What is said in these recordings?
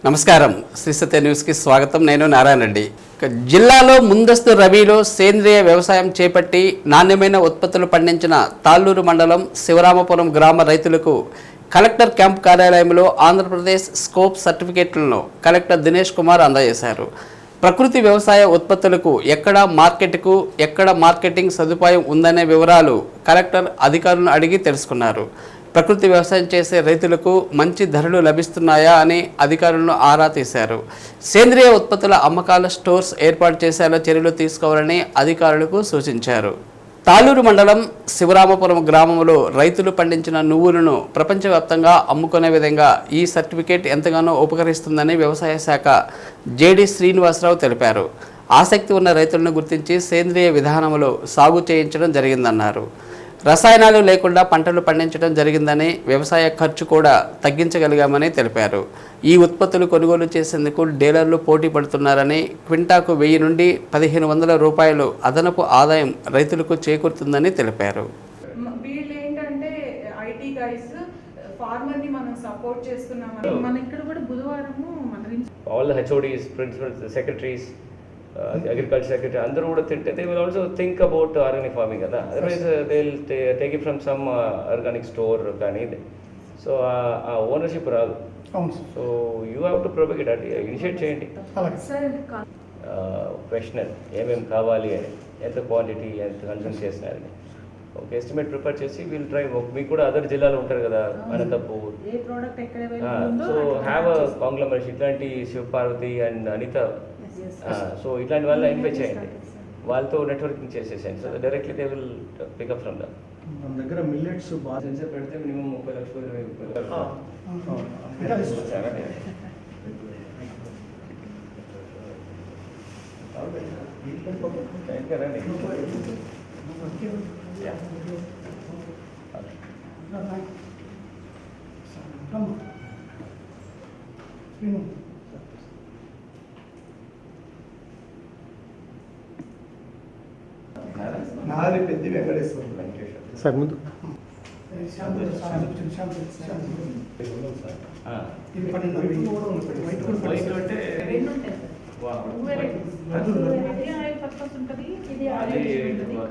నమస్కారం శ్రీ సత్య న్యూస్కి స్వాగతం. నేను నారాయణ రెడ్డి. జిల్లాలో ముందస్తు రబీలో సేంద్రియ వ్యవసాయం చేపట్టి నాణ్యమైన ఉత్పత్తులు పండించిన తాళ్ళూరు మండలం శివరామపురం గ్రామ రైతులకు కలెక్టర్ క్యాంప్ కార్యాలయంలో ఆంధ్రప్రదేశ్ స్కోప్ సర్టిఫికేట్లను కలెక్టర్ దినేష్ కుమార్ అందజేశారు. ప్రకృతి వ్యవసాయ ఉత్పత్తులకు ఎక్కడ మార్కెటింగ్ సదుపాయం ఉందనే వివరాలు కలెక్టర్ అధికారులను అడిగి తెలుసుకున్నారు. ప్రకృతి వ్యవసాయం చేసే రైతులకు మంచి ధరలు లభిస్తున్నాయా అని అధికారులను ఆరా తీశారు. సేంద్రియ ఉత్పత్తుల అమ్మకాల స్టోర్స్ ఏర్పాటు చేసేలా చర్యలు తీసుకోవాలని అధికారులకు సూచించారు. తాళ్ళూరు మండలం శివరామపురం గ్రామంలో రైతులు పండించిన నువ్వులను ప్రపంచవ్యాప్తంగా అమ్ముకునే విధంగా ఈ సర్టిఫికేట్ ఎంతగానో ఉపకరిస్తుందని వ్యవసాయ శాఖ జేడి శ్రీనివాసరావు తెలిపారు. ఆసక్తి ఉన్న రైతులను గుర్తించి సేంద్రియ విధానంలో సాగు చేయించడం జరిగిందన్నారు. రసాయనాలు లేకుండా పంటలు పండించడం జరిగిందని, వ్యవసాయ ఖర్చు కూడా తగ్గించగలిగామని తెలిపారు. ఈ ఉత్పత్తులు కొనుగోలు చేసేందుకు డీలర్లు పోటీ పడుతున్నారని, క్వింటాకు 1000 నుండి 1500 రూపాయలు అదనపు ఆదాయం రైతులకు చేకూరుతుందని తెలిపారు. వీళ్ళు ఏంటంటే ఐటీ గైస్ ఫార్మర్ ని మనం సపోర్ట్ చేస్తున్నామని మన ఇక్కడ కూడా బుధవారము all the HODs, principals, secretaries, agriculture secretary, అందరూ కూడా తింటే they will also think about organic farming కదా. Otherwise they'll take it from some organic store కానీ. సో ఆ ఓనర్షిప్ రాదు. So you have to propagate అది ఇనిషియేట్ చేయండి. క్వశ్చనర్ ఏమేమి కావాలి అని, ఎంత క్వాంటిటీ, ఎంత కన్సూమ్ చేసినారని ఒక ఎస్టిమేట్ ప్రిపేర్ చేసి వీల్ ట్రై. మీకు కూడా అదర్ జిల్లాలో ఉంటారు కదా, అనంతపూర్. సో హ్యావ్ అ కాంగ్లమరేషన్ ఇట్లాంటి శివపార్వతి అండ్ అనిత. సో ఇట్లాంటి వాళ్ళని ఐడెంటిఫై చేయండి, వాళ్ళతో నెట్వర్కింగ్ చేసేసేయండి. So directly they will pick up from them. మన దగ్గర మిల్లెట్స్ బాగా సెన్సర్ పెడితే మినిమం 30 లక్షలు 20 లక్షలు. నాది పెద్ద వెంకటేశ్వర సార్ ముందు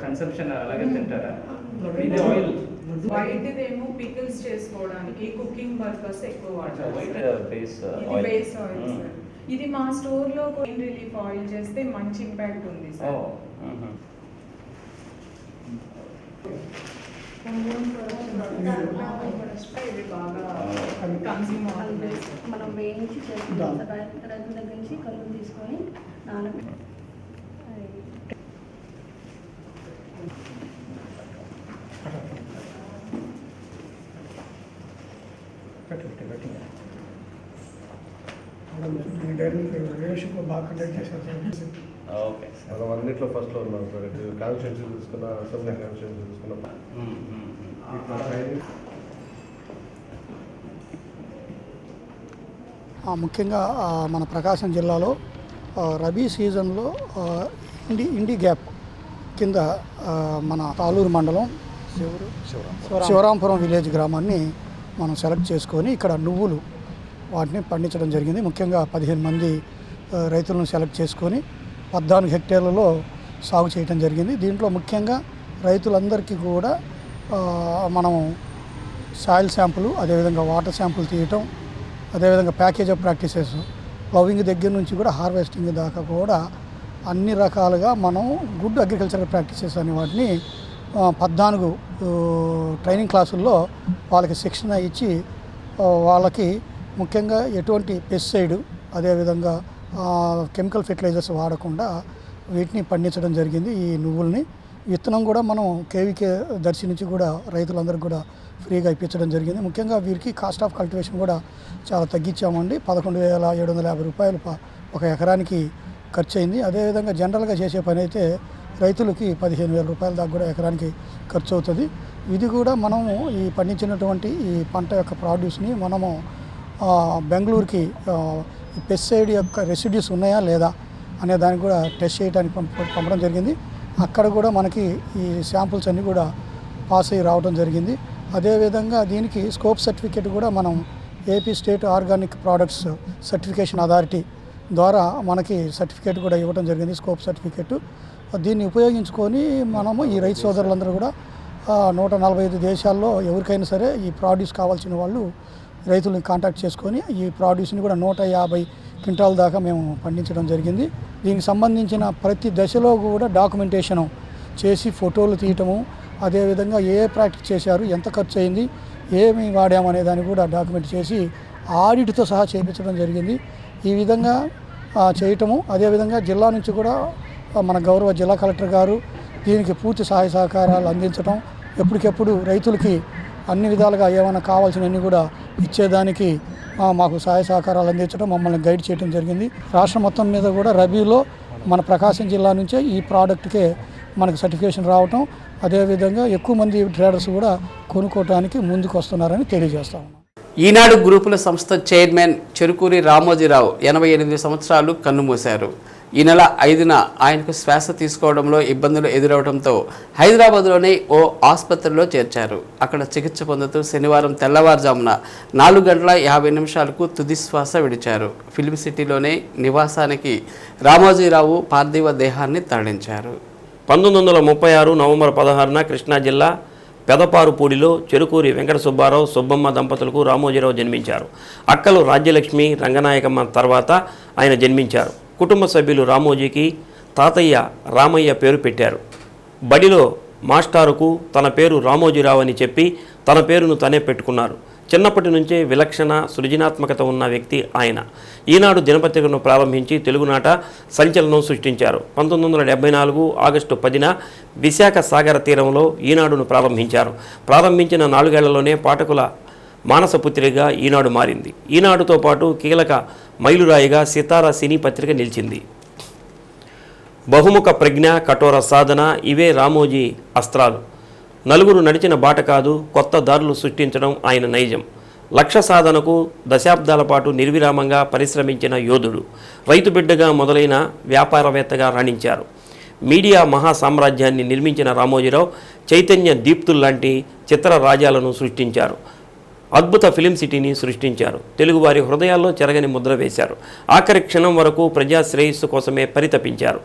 కన్సంప్షన్ అలాగే తింటారా? ఇది ఆయిల్ వైట్ ఏమో పికిల్స్ చేసుకోవడానికి, కుకింగ్ పర్పస్ ఎక్కువ వాడతారు. Base oil. ఇది మా స్టోర్ లో పెయిన్ రిలీఫ్ ఆయిల్ చేస్తే మంచి ఇంపాక్ట్ ఉంది సార్. మనం వేయించి చేస్తాం. దగ్గర నుంచి కలుపు తీసుకొని నానబెట్టి బాగా కండక్ట్ చేశారు. మనం అన్నింటిలో ఫస్ట్లో ఉన్నాం సార్. కాన్స్టిట్యూన్సీ తీసుకున్న, అసెంబ్లీ కాన్స్టిట్యూన్సీ తీసుకున్న ముఖ్యంగా మన ప్రకాశం జిల్లాలో రబీ సీజన్లో ఇండి గ్యాప్ కింద మన తాళ్ళూరు మండలం శివరాంపురం విలేజ్ గ్రామాన్ని మనం సెలెక్ట్ చేసుకొని ఇక్కడ నువ్వులు వాటిని పండించడం జరిగింది. ముఖ్యంగా 15 మంది రైతులను సెలెక్ట్ చేసుకొని 14 హెక్టేర్లలో సాగు చేయడం జరిగింది. దీంట్లో ముఖ్యంగా రైతులందరికీ కూడా మనం సాయిల్ శాంపుల్, అదేవిధంగా వాటర్ శాంపుల్ తీయటం, అదేవిధంగా ప్యాకేజ్ ఆఫ్ ప్రాక్టీసెస్, ప్లవింగ్ దగ్గర నుంచి కూడా హార్వెస్టింగ్ దాకా కూడా అన్ని రకాలుగా మనం గుడ్ అగ్రికల్చరల్ ప్రాక్టీసెస్ అనే వాటిని 14 ట్రైనింగ్ క్లాసుల్లో వాళ్ళకి శిక్షణ ఇచ్చి వాళ్ళకి ముఖ్యంగా ఎటువంటి పెస్టిసైడ్, అదేవిధంగా కెమికల్ ఫెర్టిలైజర్స్ వాడకుండా వీటిని పండించడం జరిగింది. ఈ నువ్వుల్ని విత్తనం కూడా మనం కేవీకే దర్శి నుంచి కూడా రైతులందరికీ కూడా ఫ్రీగా ఇప్పించడం జరిగింది. ముఖ్యంగా వీరికి కాస్ట్ ఆఫ్ కల్టివేషన్ కూడా చాలా తగ్గించామండి. 11,750 రూపాయలు ఒక ఎకరానికి ఖర్చు అయింది. అదేవిధంగా జనరల్గా చేసే పని అయితే రైతులకి 15,000 రూపాయల దాకా కూడా ఎకరానికి ఖర్చు అవుతుంది. ఇది కూడా మనము ఈ పండించినటువంటి ఈ పంట యొక్క ప్రాడ్యూస్ని మనము బెంగళూరుకి పెస్టిసైడ్ యొక్క రెసిడ్యూస్ ఉన్నాయా లేదా అనే దానికి కూడా టెస్ట్ చేయడానికి పంపడం జరిగింది. అక్కడ కూడా మనకి ఈ శాంపుల్స్ అన్నీ కూడా పాస్ అయ్యి రావడం జరిగింది. అదేవిధంగా దీనికి స్కోప్ సర్టిఫికేట్ కూడా మనం AP state organic products certification authority ద్వారా మనకి సర్టిఫికేట్ కూడా ఇవ్వడం జరిగింది, స్కోప్ సర్టిఫికేట్. దీన్ని ఉపయోగించుకొని మనము ఈ రైతు సోదరులందరూ కూడా 145 దేశాల్లో ఎవరికైనా సరే ఈ ప్రాడ్యూస్ కావాల్సిన వాళ్ళు రైతులను కాంటాక్ట్ చేసుకొని ఈ ప్రాడ్యూస్ని కూడా 150 క్వింటాల దాకా మేము పండించడం జరిగింది. దీనికి సంబంధించిన ప్రతి దశలో కూడా డాక్యుమెంటేషను చేసి ఫోటోలు తీయటము, అదేవిధంగా ఏ ప్రాక్టీస్ చేశారు, ఎంత ఖర్చు అయింది, ఏమి వాడామనే దాన్ని కూడా డాక్యుమెంట్ చేసి ఆడిట్తో సహా చేయించడం జరిగింది. ఈ విధంగా చేయటము, అదేవిధంగా జిల్లా నుంచి కూడా మన గౌరవ జిల్లా కలెక్టర్ గారు దీనికి పూర్తి సహాయ సహకారాలు అందించడం, ఎప్పటికెప్పుడు రైతులకి అన్ని విధాలుగా ఏమైనా కావాల్సినవన్నీ కూడా ఇచ్చేదానికి మాకు సహాయ సహకారాలు అందించడం, మమ్మల్ని గైడ్ చేయడం జరిగింది. రాష్ట్రం మొత్తం మీద కూడా రబీలో మన ప్రకాశం జిల్లా నుంచే ఈ ప్రోడక్ట్కే మనకు సర్టిఫికేషన్ రావటం, అదేవిధంగా ఎక్కువ మంది ట్రేడర్స్ కూడా కొనుక్కోవడానికి ముందుకు వస్తున్నారని తెలియజేస్తా ఉన్నాం. ఈనాడు గ్రూపుల సంస్థ చైర్మన్ చెరుకూరి రామోజీరావు 88 సంవత్సరాలు కన్నుమూశారు. ఈ నెల 5న ఆయనకు శ్వాస తీసుకోవడంలో ఇబ్బందులు ఎదురవడంతో హైదరాబాద్లోని ఓ ఆసుపత్రిలో చేర్చారు. అక్కడ చికిత్స పొందుతూ శనివారం తెల్లవారుజామున 4:50 తుది శ్వాస విడిచారు. ఫిల్మ్ సిటీలోని నివాసానికి రామోజీరావు పార్థివ దేహాన్ని తరలించారు. 1936 నవంబర్ 16న కృష్ణా జిల్లా పెదపారుపూడిలో చెరుకూరి వెంకట సుబ్బారావు, సుబ్బమ్మ దంపతులకు రామోజీరావు జన్మించారు. అక్కలు రాజ్యలక్ష్మి, రంగనాయకమ్మ తర్వాత ఆయన జన్మించారు. కుటుంబ సభ్యులు రామోజీకి తాతయ్య రామయ్య పేరు పెట్టారు. బడిలో మాస్టారుకు తన పేరు రామోజీరావు అని చెప్పి తన పేరును తనే పెట్టుకున్నారు. చిన్నప్పటి నుంచే విలక్షణ సృజనాత్మకత ఉన్న వ్యక్తి ఆయన. ఈనాడు దినపత్రికను ప్రారంభించి తెలుగునాట సంచలనం సృష్టించారు. 1974 ఆగస్టు 10న విశాఖ సాగర తీరంలో ఈనాడును ప్రారంభించారు. ప్రారంభించిన 4 ఏళ్లలోనే పాఠకుల మానసపుత్రిగా ఈనాడు మారింది. ఈనాడుతో పాటు కీలక మైలురాయిగా సితారా సినీ పత్రిక నిలిచింది. బహుముఖ ప్రజ్ఞ, కఠోర సాధన ఇవే రామోజీ అస్త్రాలు. నలుగురు నడిచిన బాట కాదు, కొత్త దారులు సృష్టించడం ఆయన నైజం. లక్ష్య సాధనకు దశాబ్దాల పాటు నిర్విరామంగా పరిశ్రమించిన యోధుడు. రైతు బిడ్డగా మొదలైన వ్యాపారవేత్తగా రాణించారు. మీడియా మహాసామ్రాజ్యాన్ని నిర్మించిన రామోజీరావు చైతన్య దీప్తుల్లాంటి చిత్ర రాజ్యాలను సృష్టించారు. అద్భుత ఫిలిం సిటీని సృష్టించారు. తెలుగువారి హృదయాల్లో చెరగని ముద్ర వేశారు. ఆఖరి క్షణం వరకు ప్రజా శ్రేయస్సు కోసమే పరితపించారు.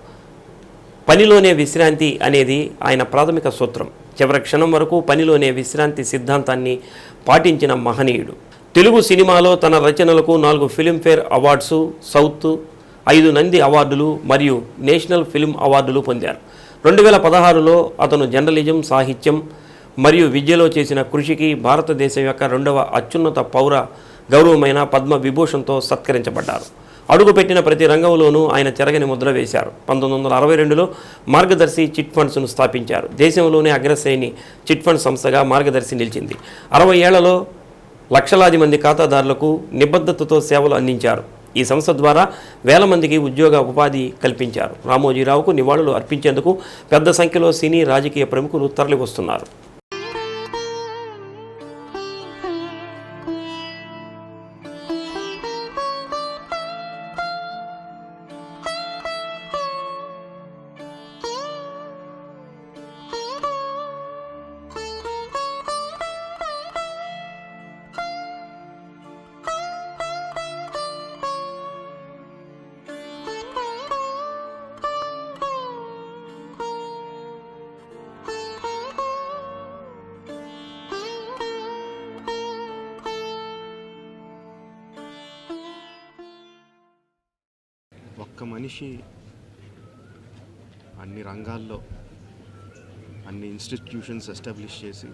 పనిలోనే విశ్రాంతి అనేది ఆయన ప్రాథమిక సూత్రం. చివరి క్షణం వరకు పనిలోనే విశ్రాంతి సిద్ధాంతాన్ని పాటించిన మహనీయుడు. తెలుగు సినిమాలో తన రచనలకు 4 ఫిల్మ్ఫేర్ అవార్డ్సు, సౌత్ 5 నంది అవార్డులు మరియు నేషనల్ ఫిల్మ్ అవార్డులు పొందారు. 2016లో అతను జర్నలిజం, సాహిత్యం మరియు విద్యలో చేసిన కృషికి భారతదేశం యొక్క 2వ అత్యున్నత పౌర గౌరవమైన పద్మ విభూషణ్తో సత్కరించబడ్డారు. అడుగుపెట్టిన ప్రతి రంగంలోనూ ఆయన చెరగని ముద్ర వేశారు. 1962లో మార్గదర్శి చిట్ ఫండ్స్ను స్థాపించారు. దేశంలోనే అగ్రశ్రేణి చిట్ ఫండ్ సంస్థగా మార్గదర్శి నిలిచింది. 60 ఏళ్లలో లక్షలాది మంది ఖాతాదారులకు నిబద్ధతతో సేవలు అందించారు. ఈ సంస్థ ద్వారా వేల మందికి ఉద్యోగ ఉపాధి కల్పించారు. రామోజీరావుకు నివాళులు అర్పించేందుకు పెద్ద సంఖ్యలో సినీ, రాజకీయ ప్రముఖులు తరలివస్తున్నారు. ఒక్క మనిషి అన్ని రంగాల్లో అన్ని ఇన్స్టిట్యూషన్స్ ఎస్టాబ్లిష్ చేసి,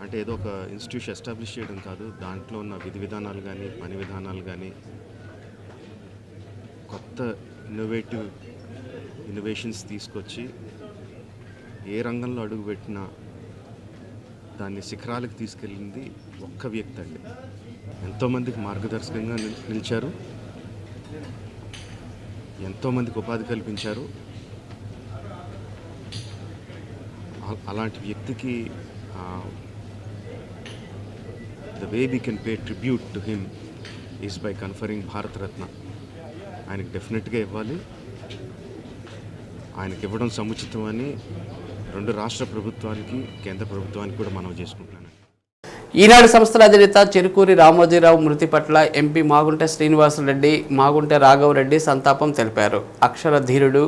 అంటే ఏదో ఒక ఇన్స్టిట్యూషన్ ఎస్టాబ్లిష్ చేయడం కాదు, దాంట్లో ఉన్న విధి విధానాలు కానీ పని విధానాలు కానీ కొత్త ఇన్నోవేషన్స్ తీసుకొచ్చి ఏ రంగంలో అడుగుపెట్టినా దాన్ని శిఖరాలకు తీసుకెళ్ళింది ఒక్క వ్యక్తి అండి. ఎంతోమందికి మార్గదర్శకంగా నిలిచారు, ఎంతోమందికి ఉపాధి కల్పించారు. అలాంటి వ్యక్తికి the way we can pay tribute to him is by conferring Bharat Ratna. ఆయనకి డెఫినెట్గా ఇవ్వాలి. ఆయనకి ఇవ్వడం సముచితం అని 2 రాష్ట్ర ప్రభుత్వానికి, కేంద్ర ప్రభుత్వానికి కూడా మనం చేసుకుంటున్నాను. ఈనాడు సంస్థల అధినేత చెరుకూరి రామోజీరావు మృతి పట్ల ఎంపీ మాగుంట శ్రీనివాసరెడ్డి, మాగుంట రాఘవరెడ్డి సంతాపం తెలిపారు. అక్షర ధీరుడు,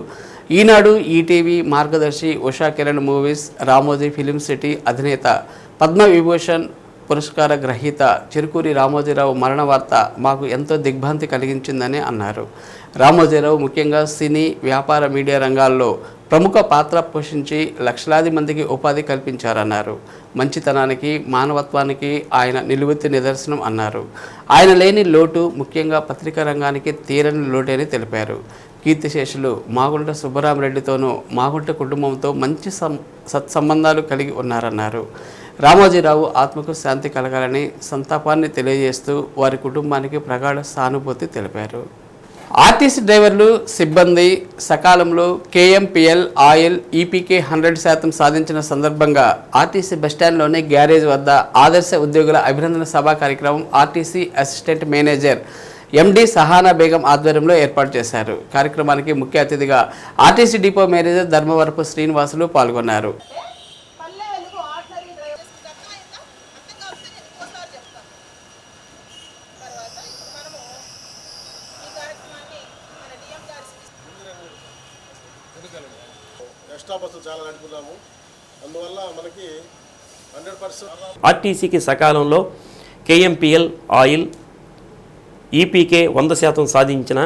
ఈనాడు, ఈటీవీ మార్గదర్శి, Usha Kiran movies, Ramoji film city అధినేత, పద్మవిభూషణ్ పురస్కార గ్రహీత చెరుకూరి రామోజీరావు మరణ వార్త మాకు ఎంతో దిగ్భ్రాంతి కలిగించిందని అన్నారు. రామోజీరావు ముఖ్యంగా సినీ, వ్యాపార, మీడియా రంగాల్లో ప్రముఖ పాత్ర పోషించి లక్షలాది మందికి ఉపాధి కల్పించారన్నారు. మంచితనానికి, మానవత్వానికి ఆయన నిలువెత్తు నిదర్శనం అన్నారు. ఆయన లేని లోటు ముఖ్యంగా పత్రికా రంగానికి తీరని లోటని తెలిపారు. కీర్తిశేషులు మాగుంట సుబ్బరామరెడ్డితోనూ మాగుంట కుటుంబంతో మంచి సత్సంబంధాలు కలిగి ఉన్నారన్నారు. రామోజీరావు ఆత్మకు శాంతి కలగాలని సంతాపాన్ని తెలియజేస్తూ వారి కుటుంబానికి ప్రగాఢ సానుభూతి తెలిపారు. ఆర్టీసీ డ్రైవర్లు, సిబ్బంది సకాలంలో కేఎంపీఎల్ ఆయిల్ ఈపీకే 100% సాధించిన సందర్భంగా ఆర్టీసీ బస్టాండ్లోని గ్యారేజ్ వద్ద ఆదర్శ ఉద్యోగుల అభినందన సభా కార్యక్రమం ఆర్టీసీ అసిస్టెంట్ మేనేజర్ ఎండి సహానా బేగం ఆధ్వర్యంలో ఏర్పాటు చేశారు. కార్యక్రమానికి ముఖ్య అతిథిగా RTC depot manager Dharmavarapu Srinivasulu పాల్గొన్నారు. ఎక్స్ట్రా బస్సులు చాలా నడుపుతున్నాము. అందువల్ల మనకి 100% ఆర్టీసీకి సకాలంలో కేఎంపీఎల్ ఆయిల్ ఈపీకే 100% సాధించిన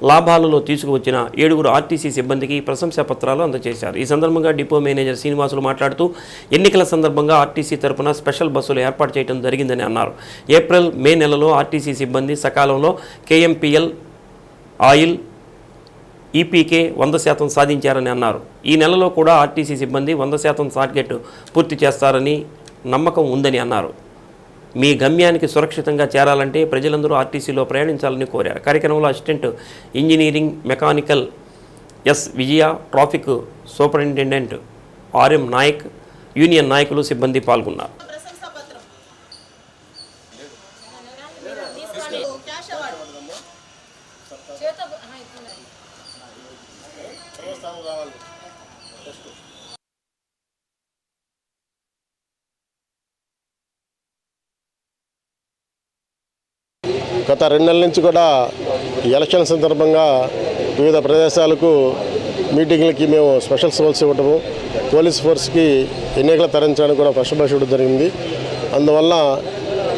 లాభాలలో తీసుకువచ్చిన 7 ఆర్టీసీ సిబ్బందికి ప్రశంసా పత్రాలు అందజేశారు. ఈ సందర్భంగా డిపో మేనేజర్ శ్రీనివాసులు మాట్లాడుతూ ఎన్నికల సందర్భంగా ఆర్టీసీ తరపున స్పెషల్ బస్సులు ఏర్పాటు చేయడం జరిగిందని అన్నారు. ఏప్రిల్, మే నెలలో ఆర్టీసీ సిబ్బంది సకాలంలో కేఎంపీఎల్ ఆయిల్ ఈపీకే 100% సాధించారని అన్నారు. ఈ నెలలో కూడా ఆర్టీసీ సిబ్బంది 100% టార్గెట్ పూర్తి చేస్తారని నమ్మకం ఉందని అన్నారు. మీ గమ్యానికి సురక్షితంగా చేరాలంటే ప్రజలందరూ ఆర్టీసీలో ప్రయాణించాలని కోరారు. కార్యక్రమంలో assistant engineering mechanical S Vijaya, traffic superintendent R M Nayak, union నాయకులు, సిబ్బంది పాల్గొన్నారు. గత 2 నెలల నుంచి కూడా ఎలక్షన్ సందర్భంగా వివిధ ప్రదేశాలకు మీటింగ్లకి మేము స్పెషల్ బస్సు ఇవ్వటము, పోలీస్ ఫోర్స్కి ఎన్నికలు తరలించడానికి కూడా ఫస్ట్ బస్ ఇవ్వడం జరిగింది. అందువల్ల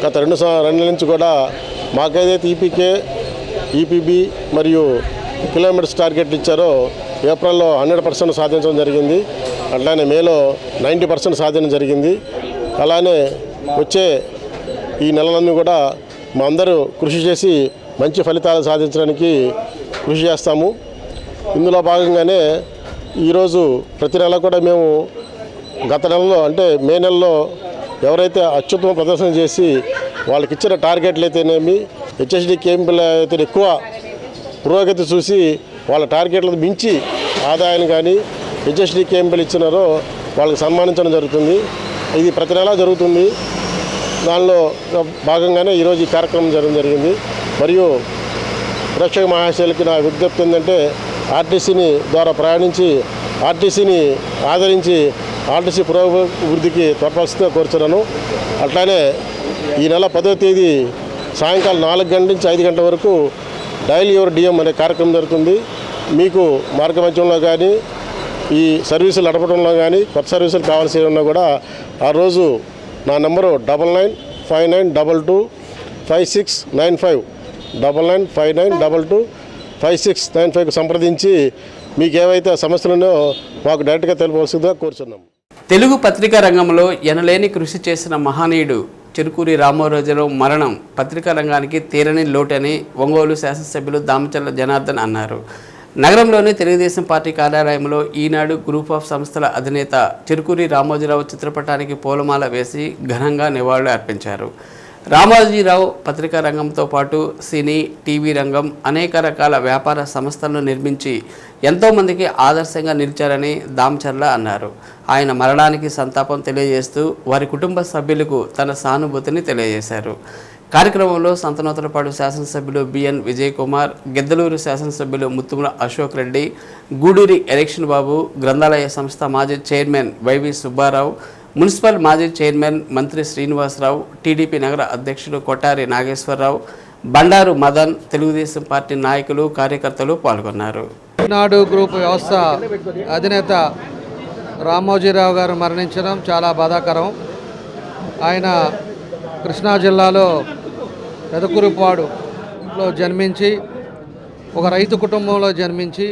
గత 2 నెలల నుంచి కూడా మాకేదైతే ఈపీకే, ఈపీబీ మరియు కిలోమీటర్స్ టార్గెట్లు ఇచ్చారో ఏప్రిల్లో 100% సాధించడం జరిగింది. అట్లానే మేలో 90% సాధించడం జరిగింది. అలానే వచ్చే ఈ నెలలన్నీ కూడా మా అందరూ కృషి చేసి మంచి ఫలితాలు సాధించడానికి కృషి చేస్తాము. ఇందులో భాగంగానే ఈరోజు ప్రతి నెల కూడా మేము గత నెలలో అంటే మే నెలలో ఎవరైతే అత్యుత్తమ ప్రదర్శన చేసి వాళ్ళకి ఇచ్చిన టార్గెట్లు అయితేనేమి, హెచ్ఎస్డి క్యాంపులు అయితే ఎక్కువ పురోగతి చూసి వాళ్ళ టార్గెట్లకు మించి ఆదాయాన్ని కానీ హెచ్ఎస్డి క్యాంపులు ఇచ్చినారో వాళ్ళకి సన్మానించడం జరుగుతుంది. ఇది ప్రతి నెలా జరుగుతుంది. దానిలో భాగంగానే ఈరోజు ఈ కార్యక్రమం జరగడం జరిగింది. మరియు ప్రేక్షక మహాశయులకి నా విజ్ఞప్తి ఏంటంటే ఆర్టీసీని ద్వారా ప్రయాణించి ఆర్టీసీని ఆదరించి ఆర్టీసీ పురోభివృద్ధికి తోడ్పడుతుందని కోరుచున్నాను. అట్లానే ఈ నెల 10వ తేదీ సాయంకాలం 4 గంటల నుంచి 5 గంటల వరకు డైల్ యువర్ డిఎం అనే కార్యక్రమం జరుగుతుంది. మీకు మార్గమధ్యంలో కానీ ఈ సర్వీసులు నడపడంలో కానీ కొత్త సర్వీసులు కావాల్సి ఉన్నా కూడా ఆ రోజు నా నెంబరు 9959225695 9959225695కు సంప్రదించి మీకు ఏవైతే సమస్యలు ఉన్నాయో మాకు డైరెక్ట్గా తెలియవలసిందిగా కోరుచున్నాము. తెలుగు పత్రికా రంగంలో ఎనలేని కృషి చేసిన మహనీయుడు చెరుకూరి రామోజీరావు మరణం పత్రికా రంగానికి తీరని లోటని ఒంగోలు శాసనసభ్యులు దామచర్ల జనార్దన్ అన్నారు. నగరంలోని తెలుగుదేశం పార్టీ కార్యాలయంలో ఈనాడు గ్రూప్ ఆఫ్ సంస్థల అధినేత చెరుకూరి రామోజీరావు చిత్రపటానికి పూలమాల వేసి ఘనంగా నివాళులు అర్పించారు. రామోజీరావు పత్రికా రంగంతో పాటు సినీ, టీవీ రంగం అనేక రకాల వ్యాపార సంస్థలను నిర్మించి ఎంతోమందికి ఆదర్శంగా నిలిచారని దామచర్ల అన్నారు. ఆయన మరణానికి సంతాపం తెలియజేస్తూ వారి కుటుంబ సభ్యులకు తన సానుభూతిని తెలియజేశారు. కార్యక్రమంలో సంతనూతలపాడు శాసనసభ్యులు బిఎన్ విజయ్ కుమార్, గిద్దలూరు శాసనసభ్యులు ముత్తుముల అశోక్ రెడ్డి, గూడూరి ఎలక్షన్ బాబు, గ్రంథాలయ సంస్థ మాజీ చైర్మన్ వైవి సుబ్బారావు, మున్సిపల్ మాజీ చైర్మన్ మంత్రి శ్రీనివాసరావు, టీడీపీ నగర అధ్యక్షుడు కొట్టారి నాగేశ్వరరావు, బండారు మదన్, తెలుగుదేశం పార్టీ నాయకులు, కార్యకర్తలు పాల్గొన్నారు. ఈనాడు గ్రూప్ వ్యవస్థ అధినేత రామోజీరావు గారు మరణించడం చాలా బాధాకరం. ఆయన కృష్ణా జిల్లాలో పెదకురుపాడులో జన్మించి ఒక రైతు కుటుంబంలో జన్మించి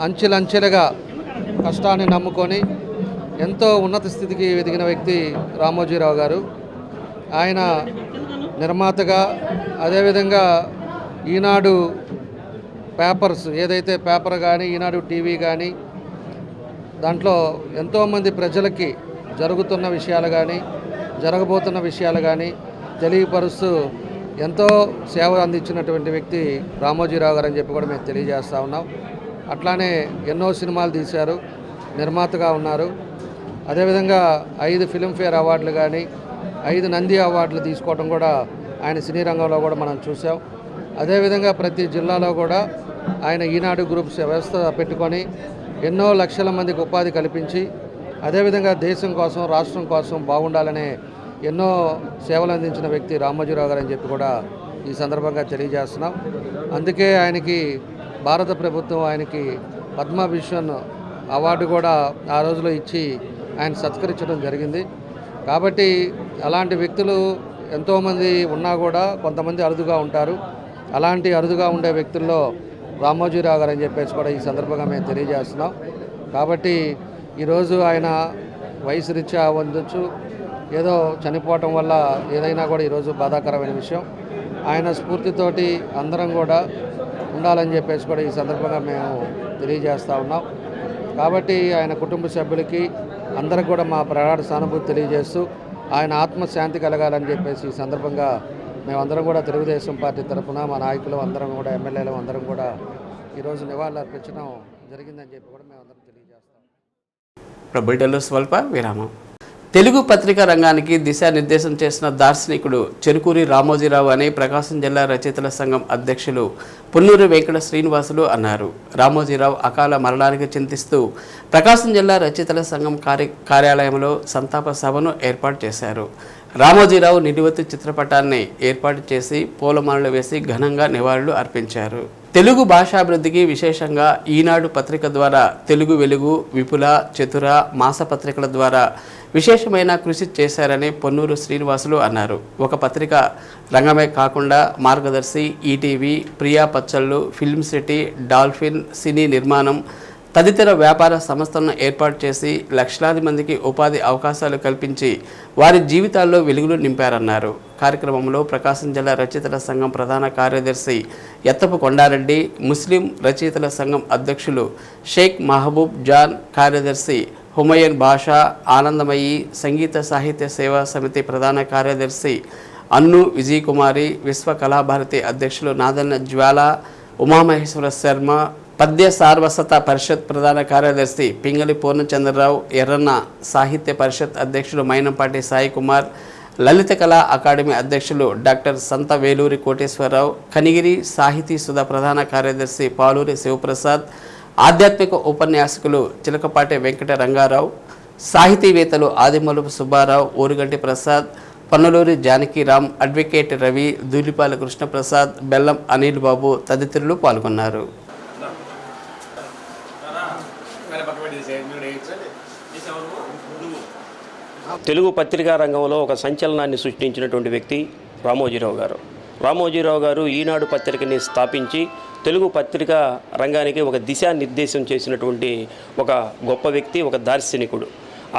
అంచెలంచెలుగా కష్టాన్ని నమ్ముకొని ఎంతో ఉన్నత స్థితికి ఎదిగిన వ్యక్తి రామోజీరావు గారు. ఆయన నిర్మాతగా, అదేవిధంగా ఈనాడు పేపర్స్ ఏదైతే పేపర్ కానీ, ఈనాడు టీవీ కానీ, దాంట్లో ఎంతోమంది ప్రజలకి జరుగుతున్న విషయాలు కానీ, జరగబోతున్న విషయాలు కానీ తెలియపరుస్తూ ఎంతో సేవ అందించినటువంటి వ్యక్తి రామోజీరావు గారు అని చెప్పి కూడా మేము తెలియజేస్తూ ఉన్నాం. అట్లానే ఎన్నో సినిమాలు తీశారు, నిర్మాతగా ఉన్నారు. అదేవిధంగా 5 ఫిల్మ్ఫేర్ అవార్డులు కానీ, 5 నంది అవార్డులు తీసుకోవడం కూడా ఆయన సినీ రంగంలో కూడా మనం చూసాం. అదేవిధంగా ప్రతి జిల్లాలో కూడా ఆయన ఈనాడు గ్రూప్స్ వ్యవస్థ పెట్టుకొని ఎన్నో లక్షల మందికి ఉపాధి కల్పించి, అదేవిధంగా దేశం కోసం, రాష్ట్రం కోసం బాగుండాలనే ఎన్నో సేవలు అందించిన వ్యక్తి రామోజీరావు గారు అని చెప్పి కూడా ఈ సందర్భంగా తెలియజేస్తున్నాం. అందుకే ఆయనకి భారత ప్రభుత్వం ఆయనకి పద్మభూషణ్ అవార్డు కూడా ఆ రోజులో ఇచ్చి ఆయన సత్కరించడం జరిగింది. కాబట్టి అలాంటి వ్యక్తులు ఎంతోమంది ఉన్నా కూడా కొంతమంది అరుదుగా ఉంటారు. అలాంటి అరుదుగా ఉండే వ్యక్తుల్లో రామోజీరావు గారు అని చెప్పేసి కూడా ఈ సందర్భంగా మేము తెలియజేస్తున్నాం. కాబట్టి ఈరోజు ఆయన వయసు రీత్యా ఉండొచ్చు, ఏదో చనిపోవటం వల్ల ఏదైనా కూడా ఈరోజు బాధాకరమైన విషయం. ఆయన స్ఫూర్తితోటి అందరం కూడా ఉండాలని చెప్పేసి కూడా ఈ సందర్భంగా మేము తెలియజేస్తూ ఉన్నాం. కాబట్టి ఆయన కుటుంబ సభ్యులకి అందరికి కూడా మా ప్రగాఢ సానుభూతి తెలియజేస్తూ ఆయన ఆత్మశాంతి కలగాలని చెప్పేసి ఈ సందర్భంగా మేమందరం కూడా తెలుగుదేశం పార్టీ తరఫున మా నాయకులు అందరం కూడా, ఎమ్మెల్యేలు అందరం కూడా ఈరోజు నివాళులు అర్పించడం జరిగిందని చెప్పి కూడా మేమందరం తెలియజేస్తాం. బులెటిన్లో స్వల్ప విరామం. తెలుగు పత్రికా రంగానికి దిశానిర్దేశం చేసిన దార్శనికుడు చెరుకూరి రామోజీరావు అని ప్రకాశం జిల్లా రచయితల సంఘం అధ్యక్షులు పున్నూరి వెంకట శ్రీనివాసులు అన్నారు. రామోజీరావు అకాల మరణానికి చింతిస్తూ ప్రకాశం జిల్లా రచయితల సంఘం కార్యాలయంలో సంతాప సభను ఏర్పాటు చేశారు. రామోజీరావు నిలువెత్తు చిత్రపటాన్ని ఏర్పాటు చేసి పూలమాలలు వేసి ఘనంగా నివాళులు అర్పించారు. తెలుగు భాషాభివృద్ధికి విశేషంగా ఈనాడు పత్రిక ద్వారా తెలుగు వెలుగు, విపుల, చతుర మాసపత్రికల ద్వారా విశేషమైన కృషి చేశారని పొన్నూరు శ్రీనివాసులు అన్నారు. ఒక పత్రిక రంగమే కాకుండా మార్గదర్శి, ఈటీవీ, ప్రియా పచ్చళ్ళు, ఫిల్మ్ సిటీ, డాల్ఫిన్, సినీ నిర్మాణం తదితర వ్యాపార సంస్థలను ఏర్పాటు చేసి లక్షలాది మందికి ఉపాధి అవకాశాలు కల్పించి వారి జీవితాల్లో వెలుగులు నింపారన్నారు. కార్యక్రమంలో ప్రకాశం జిల్లా రచయితల సంఘం ప్రధాన కార్యదర్శి ఎత్తపు కొండారెడ్డి, ముస్లిం రచయితల సంఘం అధ్యక్షులు షేక్ మహబూబ్ జాన్, కార్యదర్శి హుమయన్ బాషా, ఆనందమయి సంగీత సాహిత్య సేవా సమితి ప్రధాన కార్యదర్శి అన్ను విజయ్ కుమారి, విశ్వ కళాభారతి అధ్యక్షులు నాదన్న జ్వాల, ఉమామహేశ్వర శర్మ, పద్య సార్వసత పరిషత్ ప్రధాన కార్యదర్శి పింగళి పూర్ణచంద్రరావు, ఎర్రన్న సాహిత్య పరిషత్ అధ్యక్షులు మైనంపాటి సాయి కుమార్, లలిత కళా అకాడమీ అధ్యక్షులు డాక్టర్ సంత వేలూరి కోటేశ్వరరావు, కనిగిరి సాహితీ సుధా ప్రధాన కార్యదర్శి పాలూరి శివప్రసాద్, ఆధ్యాత్మిక ఉపన్యాసకులు చిలకపాటి వెంకట రంగారావు, సాహితీవేత్తలు ఆదిమూలపు సుబ్బారావు, ఊరుగంటి ప్రసాద్, పన్నలూరి జానకిరామ్, అడ్వకేట్ రవి, దూలిపాల కృష్ణప్రసాద్, బెల్లం అనిల్ బాబు తదితరులు పాల్గొన్నారు. తెలుగు పత్రికా రంగంలో ఒక సంచలనాన్ని సృష్టించినటువంటి వ్యక్తి రామోజీరావు గారు. రామోజీరావు గారు ఈనాడు పత్రికని స్థాపించి తెలుగు పత్రికా రంగానికి ఒక దిశానిర్దేశం చేసినటువంటి ఒక గొప్ప వ్యక్తి, ఒక దార్శనికుడు.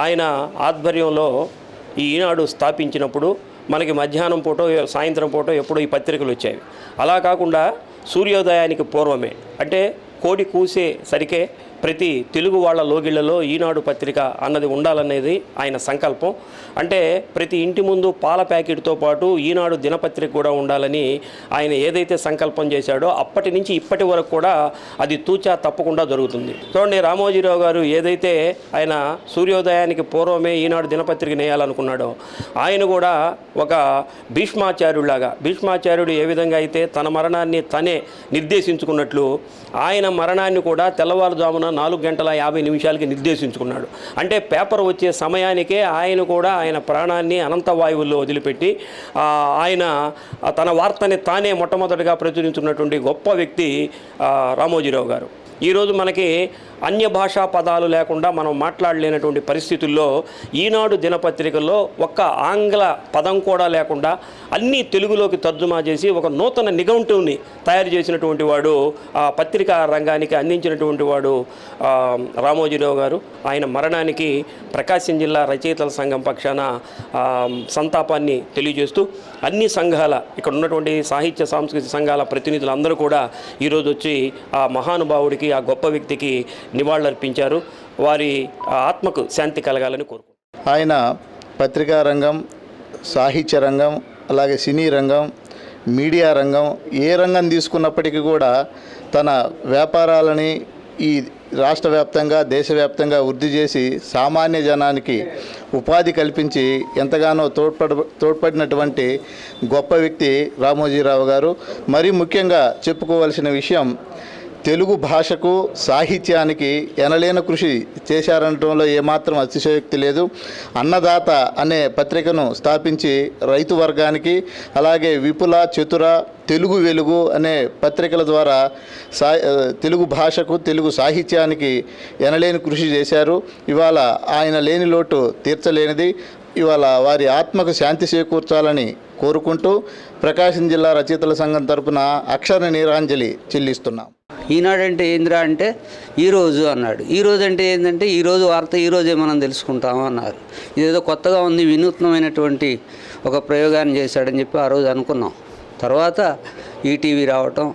ఆయన ఆధ్వర్యంలో ఈ ఈనాడు స్థాపించినప్పుడు మనకి మధ్యాహ్నం పూట, సాయంత్రం పూట ఎప్పుడో ఈ పత్రికలు వచ్చాయి. అలా కాకుండా సూర్యోదయానికి పూర్వమే, అంటే కోడి కూసే సరికే ప్రతి తెలుగు వాళ్ళ లోగిళ్లలో ఈనాడు పత్రిక అన్నది ఉండాలనేది ఆయన సంకల్పం. అంటే ప్రతి ఇంటి ముందు పాల ప్యాకెట్తో పాటు ఈనాడు దినపత్రిక కూడా ఉండాలని ఆయన ఏదైతే సంకల్పం చేశాడో అప్పటి నుంచి ఇప్పటి వరకు కూడా అది తూచా తప్పకుండా జరుగుతుంది. చూడండి, రామోజీరావు గారు ఏదైతే ఆయన సూర్యోదయానికి పూర్వమే ఈనాడు దినపత్రిక నేయాలనుకున్నాడో ఆయన కూడా ఒక భీష్మాచార్యుడిలాగా, భీష్మాచార్యుడు ఏ విధంగా అయితే తన మరణాన్ని తనే నిర్దేశించుకున్నట్లు ఆయన మరణాన్ని కూడా తెల్లవారుజామున పొద్దున్న 4:50 నిర్దేశించుకున్నాడు. అంటే పేపర్ వచ్చే సమయానికే ఆయన కూడా ఆయన ప్రాణాన్ని అనంత వాయువుల్లో వదిలిపెట్టి ఆయన తన వార్తని తానే మొట్టమొదటిగా ప్రచురించుకున్నటువంటి గొప్ప వ్యక్తి రామోజీరావు గారు. ఈరోజు మనకి అన్య భాషా పదాలు లేకుండా మనం మాట్లాడలేనటువంటి పరిస్థితుల్లో ఈనాడు దినపత్రికల్లో ఒక్క ఆంగ్ల పదం కూడా లేకుండా అన్నీ తెలుగులోకి తర్జుమా చేసి ఒక నూతన నిఘంటువుని తయారు చేసినటువంటి వాడు ఆ పత్రికా రంగానికి అందించినటువంటి వాడు రామోజీరావు గారు. ఆయన మరణానికి ప్రకాశం జిల్లా రచయితల సంఘం పక్షాన సంతాపాన్ని తెలియజేస్తూ అన్ని సంఘాల ఇక్కడ ఉన్నటువంటి సాహిత్య సాంస్కృతిక సంఘాల ప్రతినిధులందరూ కూడా ఈరోజు వచ్చి ఆ మహానుభావుడికి ఆ గొప్ప వ్యక్తికి నివాళులర్పించారు. వారి ఆత్మకు శాంతి కలగాలని కోరుకుంటున్నారు. ఆయన పత్రికా రంగం, సాహిత్య రంగం, అలాగే సినీ రంగం, మీడియా రంగం, ఏ రంగం తీసుకున్నప్పటికీ కూడా తన వ్యాపారాలని ఈ రాష్ట్ర వ్యాప్తంగా దేశవ్యాప్తంగా వృద్ధి చేసి సామాన్య జనానికి ఉపాధి కల్పించి ఎంతగానో తోడ్పడినటువంటి గొప్ప వ్యక్తి రామోజీరావు గారు. మరీ ముఖ్యంగా చెప్పుకోవాల్సిన విషయం, తెలుగు భాషకు సాహిత్యానికి ఎనలేని కృషి చేశారనడంలో ఏమాత్రం అతిశయోక్తి లేదు. అన్నదాత అనే పత్రికను స్థాపించి రైతు వర్గానికి, అలాగే విపుల, చతుర, తెలుగు వెలుగు అనే పత్రికల ద్వారా తెలుగు భాషకు, తెలుగు సాహిత్యానికి ఎనలేని కృషి చేశారు. ఇవాళ ఆయన లేని లోటు తీర్చలేనిది. ఇవాళ వారి ఆత్మకు శాంతి చేకూర్చాలని కోరుకుంటూ ప్రకాశం జిల్లా రచయితల సంఘం తరపున అక్షర నీరాంజలి చెల్లిస్తున్నాం. ఈనాడు అంటే ఏంద్రా అంటే ఈరోజు అన్నాడు. ఈరోజు అంటే ఏంటంటే ఈరోజు వార్త ఈరోజే మనం తెలుసుకుంటాము అన్నారు. ఇదేదో కొత్తగా ఉంది, వినూత్నమైనటువంటి ఒక ప్రయోగాన్ని చేశాడని చెప్పి ఆ రోజు అనుకున్నాం. తర్వాత ఈటీవీ రావటం,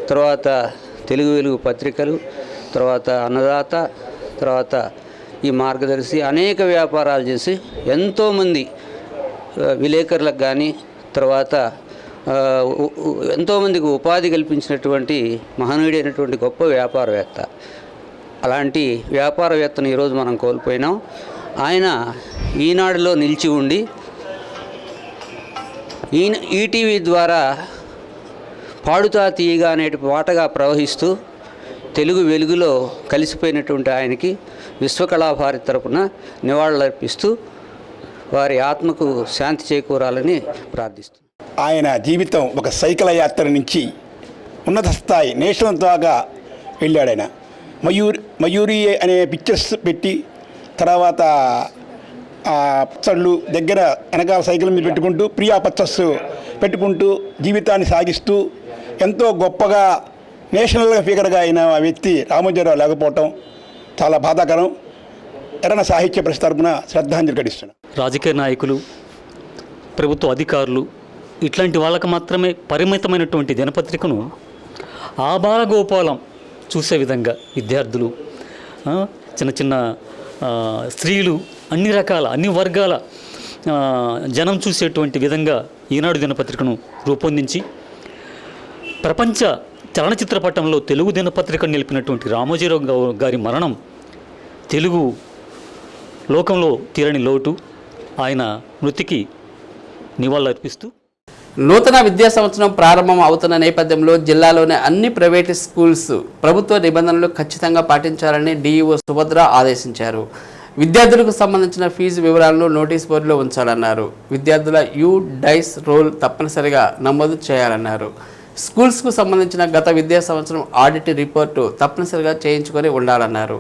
తర్వాత తెలుగు వెలుగు పత్రికలు, తర్వాత అన్నదాత, తర్వాత ఈ మార్గదర్శి, అనేక వ్యాపారాలు చేసి ఎంతోమంది విలేకరులకు కానీ, తర్వాత ఎంతోమందికి ఉపాధి కల్పించినటువంటి మహనీయుడైనటువంటి గొప్ప వ్యాపారవేత్త. అలాంటి వ్యాపారవేత్తను ఈరోజు మనం కోల్పోయినాం. ఆయన ఈనాడులో నిలిచి ఉండి ఈటీవీ ద్వారా పాడుతా తీయగా అనే పాటగా ప్రవహిస్తూ తెలుగు వెలుగులో కలిసిపోయినటువంటి ఆయనకి విశ్వకళాభారతి తరపున నివాళులర్పిస్తూ వారి ఆత్మకు శాంతి చేకూరాలని ప్రార్థిస్తున్నాను. ఆయన జీవితం ఒక సైకిల్ యాత్ర నుంచి ఉన్నత స్థాయి నేషనల్ దాకా వెళ్ళాడు. ఆయన మయూరి అనే పిక్చర్స్ పెట్టి, తర్వాత పచ్చళ్ళు దగ్గర వెనకాల సైకిల్ మీద పెట్టుకుంటూ ప్రియా పచ్చస్ పెట్టుకుంటూ జీవితాన్ని సాగిస్తూ ఎంతో గొప్పగా నేషనల్గా ఫిగర్గా అయిన వ్యక్తి రామోజీరావు లేకపోవటం చాలా బాధాకరం. ఎర్రన సాహిత్య పరిషత్ తరపున శ్రద్ధాంజలి ఘటిస్తున్నాం. రాజకీయ నాయకులు, ప్రభుత్వ అధికారులు ఇట్లాంటి వాళ్ళకు మాత్రమే పరిమితమైనటువంటి దినపత్రికను ఆబాలగోపాలం చూసే విధంగా విద్యార్థులు, చిన్న చిన్న స్త్రీలు, అన్ని రకాల అన్ని వర్గాల జనం చూసేటువంటి విధంగా ఈనాడు దినపత్రికను రూపొందించి ప్రపంచ చలనచిత్ర పటంలో తెలుగు దినపత్రికను నిలిపినటువంటి రామోజీరావు గారి మరణం తెలుగు లోకంలో తీరని లోటు. ఆయన మృతికి నివాళులర్పిస్తూ నూతన విద్యా సంవత్సరం ప్రారంభం అవుతున్న నేపథ్యంలో జిల్లాలోని అన్ని ప్రైవేటు స్కూల్స్ ప్రభుత్వ నిబంధనలు ఖచ్చితంగా పాటించాలని డీఈఓ సుభద్ర ఆదేశించారు. విద్యార్థులకు సంబంధించిన ఫీజు వివరాలను నోటీస్ బోర్డులో ఉంచాలన్నారు. విద్యార్థుల డైస్ రోల్ తప్పనిసరిగా నమోదు చేయాలన్నారు. స్కూల్స్కు సంబంధించిన గత విద్యా సంవత్సరం ఆడిట్ రిపోర్టు తప్పనిసరిగా చేయించుకొని ఉండాలన్నారు.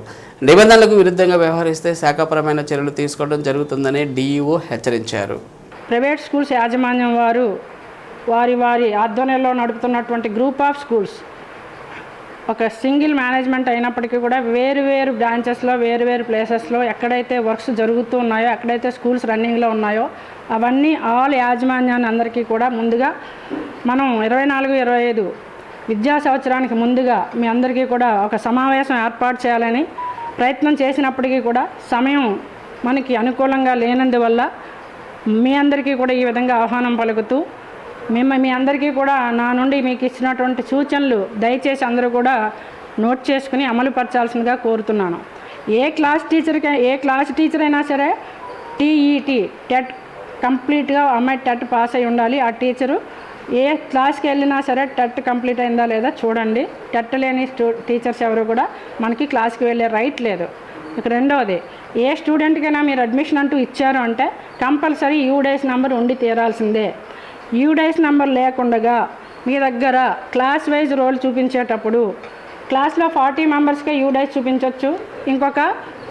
నిబంధనలకు విరుద్ధంగా వ్యవహరిస్తే శాఖాపరమైన చర్యలు తీసుకోవడం జరుగుతుందని డీఈఓ హెచ్చరించారు. ప్రైవేట్ స్కూల్స్ యాజమాన్యం వారు వారి ఆధ్వర్యంలో నడుపుతున్నటువంటి గ్రూప్ ఆఫ్ స్కూల్స్ ఒక సింగిల్ మేనేజ్మెంట్ అయినప్పటికీ కూడా వేరు బ్రాంచెస్లో వేరు ప్లేసెస్లో ఎక్కడైతే వర్క్స్ జరుగుతూ ఉన్నాయో, ఎక్కడైతే స్కూల్స్ రన్నింగ్లో ఉన్నాయో అవన్నీ ఆల్ యాజమాన్యాన్ని అందరికీ కూడా ముందుగా మనం 24-25 విద్యా సంవత్సరానికి ముందుగా మీ అందరికీ కూడా ఒక సమావేశం ఏర్పాటు చేయాలని ప్రయత్నం చేసినప్పటికీ కూడా సమయం మనకి అనుకూలంగా లేనందువల్ల మీ అందరికీ కూడా ఈ విధంగా ఆహ్వానం పలుకుతూ మీ అందరికీ కూడా నా నుండి మీకు ఇచ్చినటువంటి సూచనలు దయచేసి అందరూ కూడా నోట్ చేసుకుని అమలుపరచాల్సిందిగా కోరుతున్నాను. ఏ క్లాస్ టీచర్ అయినా సరే టెట్ కంప్లీట్గా అమ్మాయి టెట్ పాస్ అయి ఉండాలి. ఆ టీచరు ఏ క్లాస్కి వెళ్ళినా సరే టెట్ కంప్లీట్ అయిందా లేదా చూడండి. టెట్ లేని టీచర్స్ ఎవరు కూడా మనకి క్లాస్కి వెళ్ళే రైట్ లేదు. ఇక రెండవది, ఏ స్టూడెంట్కైనా మీరు అడ్మిషన్ అంటూ ఇచ్చారు అంటే కంపల్సరీ యూడైస్ నెంబర్ ఉండి తీరాల్సిందే. యూడైస్ నెంబర్ లేకుండా మీ దగ్గర క్లాస్ వైజ్ రోల్ చూపించేటప్పుడు క్లాస్లో 40 మెంబర్స్కే యూడైస్ చూపించవచ్చు. ఇంకొక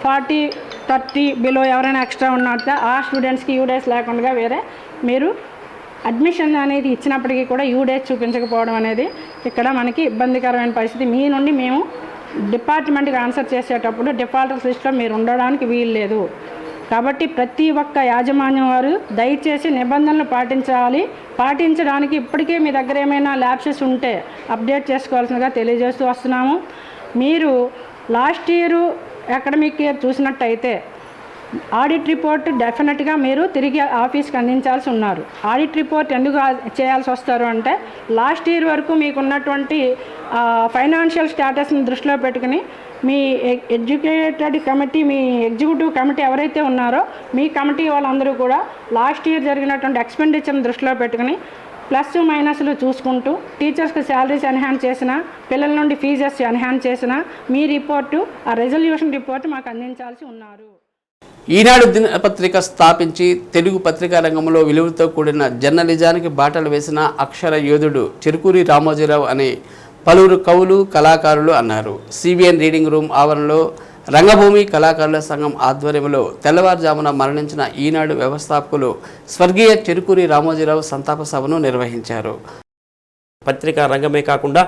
40-30 బిలో ఎవరైనా ఎక్స్ట్రా ఉన్నట్టు ఆ స్టూడెంట్స్కి యూడైస్ లేకుండా వేరే మీరు అడ్మిషన్ అనేది ఇచ్చినప్పటికీ కూడా యూడైస్ చూపించకపోవడం అనేది ఇక్కడ మనకి ఇబ్బందికరమైన పరిస్థితి. మీ నుండి మేము డిపార్ట్మెంట్కి ఆన్సర్ చేసేటప్పుడు డిఫాల్టర్స్ లిస్ట్లో మీరు ఉండడానికి వీలు లేదు. కాబట్టి ప్రతి ఒక్క యాజమాన్యం వారు దయచేసి నిబంధనలు పాటించాలి. పాటించడానికి ఇప్పటికే మీ దగ్గర ఏమైనా ల్యాబ్సెస్ ఉంటే అప్డేట్ చేసుకోవాల్సిందిగా తెలియజేస్తూ వస్తున్నాము. మీరు లాస్ట్ ఇయర్ అకాడమిక్ ఇయర్ చూసినట్టయితే ఆడిట్ రిపోర్ట్ డెఫినెట్గా మీరు తిరిగి ఆఫీస్కి అందించాల్సి ఉన్నారు. ఆడిట్ రిపోర్ట్ ఎందుకు చేయాల్సి వస్తారు అంటే లాస్ట్ ఇయర్ వరకు మీకు ఉన్నటువంటి ఫైనాన్షియల్ స్టేటస్ని దృష్టిలో పెట్టుకుని మీ ఎడ్యుకేటెడ్ కమిటీ, మీ ఎగ్జిక్యూటివ్ కమిటీ ఎవరైతే ఉన్నారో మీ కమిటీ వాళ్ళందరూ కూడా లాస్ట్ ఇయర్ జరిగినటువంటి ఎక్స్పెండిచర్ని దృష్టిలో పెట్టుకుని ప్లస్ మైనస్లు చూసుకుంటూ టీచర్స్కి శాలరీస్ ఎన్హాన్స్ చేసిన, పిల్లల నుండి ఫీజెస్ ఎన్హాన్స్ చేసిన మీ రిపోర్టు, ఆ రెజల్యూషన్ రిపోర్టు మాకు అందించాల్సి ఉన్నారు. ఈనాడు దినపత్రిక స్థాపించి తెలుగు పత్రికా రంగంలో విలువలతో కూడిన జర్నలిజానికి బాటలు వేసిన అక్షర యోధుడు చెరుకూరి రామోజీరావు అని పలువురు కవులు, కళాకారులు అన్నారు. సిబిఎన్ రీడింగ్ రూమ్ ఆవరణలో రంగభూమి కళాకారుల సంఘం ఆధ్వర్యంలో తెల్లవారుజామున మరణించిన ఈనాడు వ్యవస్థాపకులు స్వర్గీయ చెరుకూరి రామోజీరావు సంతాప సభను నిర్వహించారు. పత్రికా రంగమే కాకుండా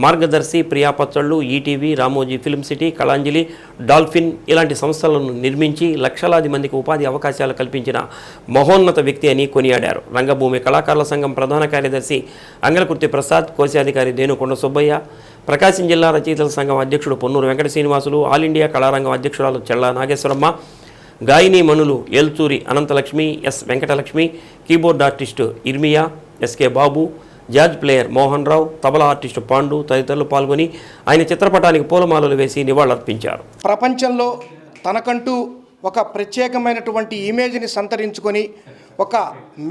మార్గదర్శి, ప్రియాపచ్చళ్ళు, ETV, Ramoji film city, Kalanjali, Dolphin ఇలాంటి సంస్థలను నిర్మించి లక్షలాది మందికి ఉపాధి అవకాశాలు కల్పించిన మహోన్నత వ్యక్తి అని కొనియాడారు. రంగభూమి కళాకారుల సంఘం ప్రధాన కార్యదర్శి అంగలకుర్తి ప్రసాద్, కోశాధికారి దేనుకొండ సుబ్బయ్య, ప్రకాశం జిల్లా రచయితల సంఘం అధ్యక్షుడు పొన్నూరు వెంకట శ్రీనివాసులు, ఆల్ ఇండియా కళారంగం అధ్యక్షురాలు చెల్లా నాగేశ్వరమ్మ, గాయని మనులు Elchuri Anantalakshmi, S Venkatalakshmi, keyboard artist Irmiya, SK Babu, jazz player Mohan Rao, tabla artist Pandu తదితరులు పాల్గొని ఆయన చిత్రపటానికి పూలమాలలు వేసి నివాళులర్పించారు. ప్రపంచంలో తనకంటూ ఒక ప్రత్యేకమైనటువంటి ఇమేజ్ని సంతరించుకొని ఒక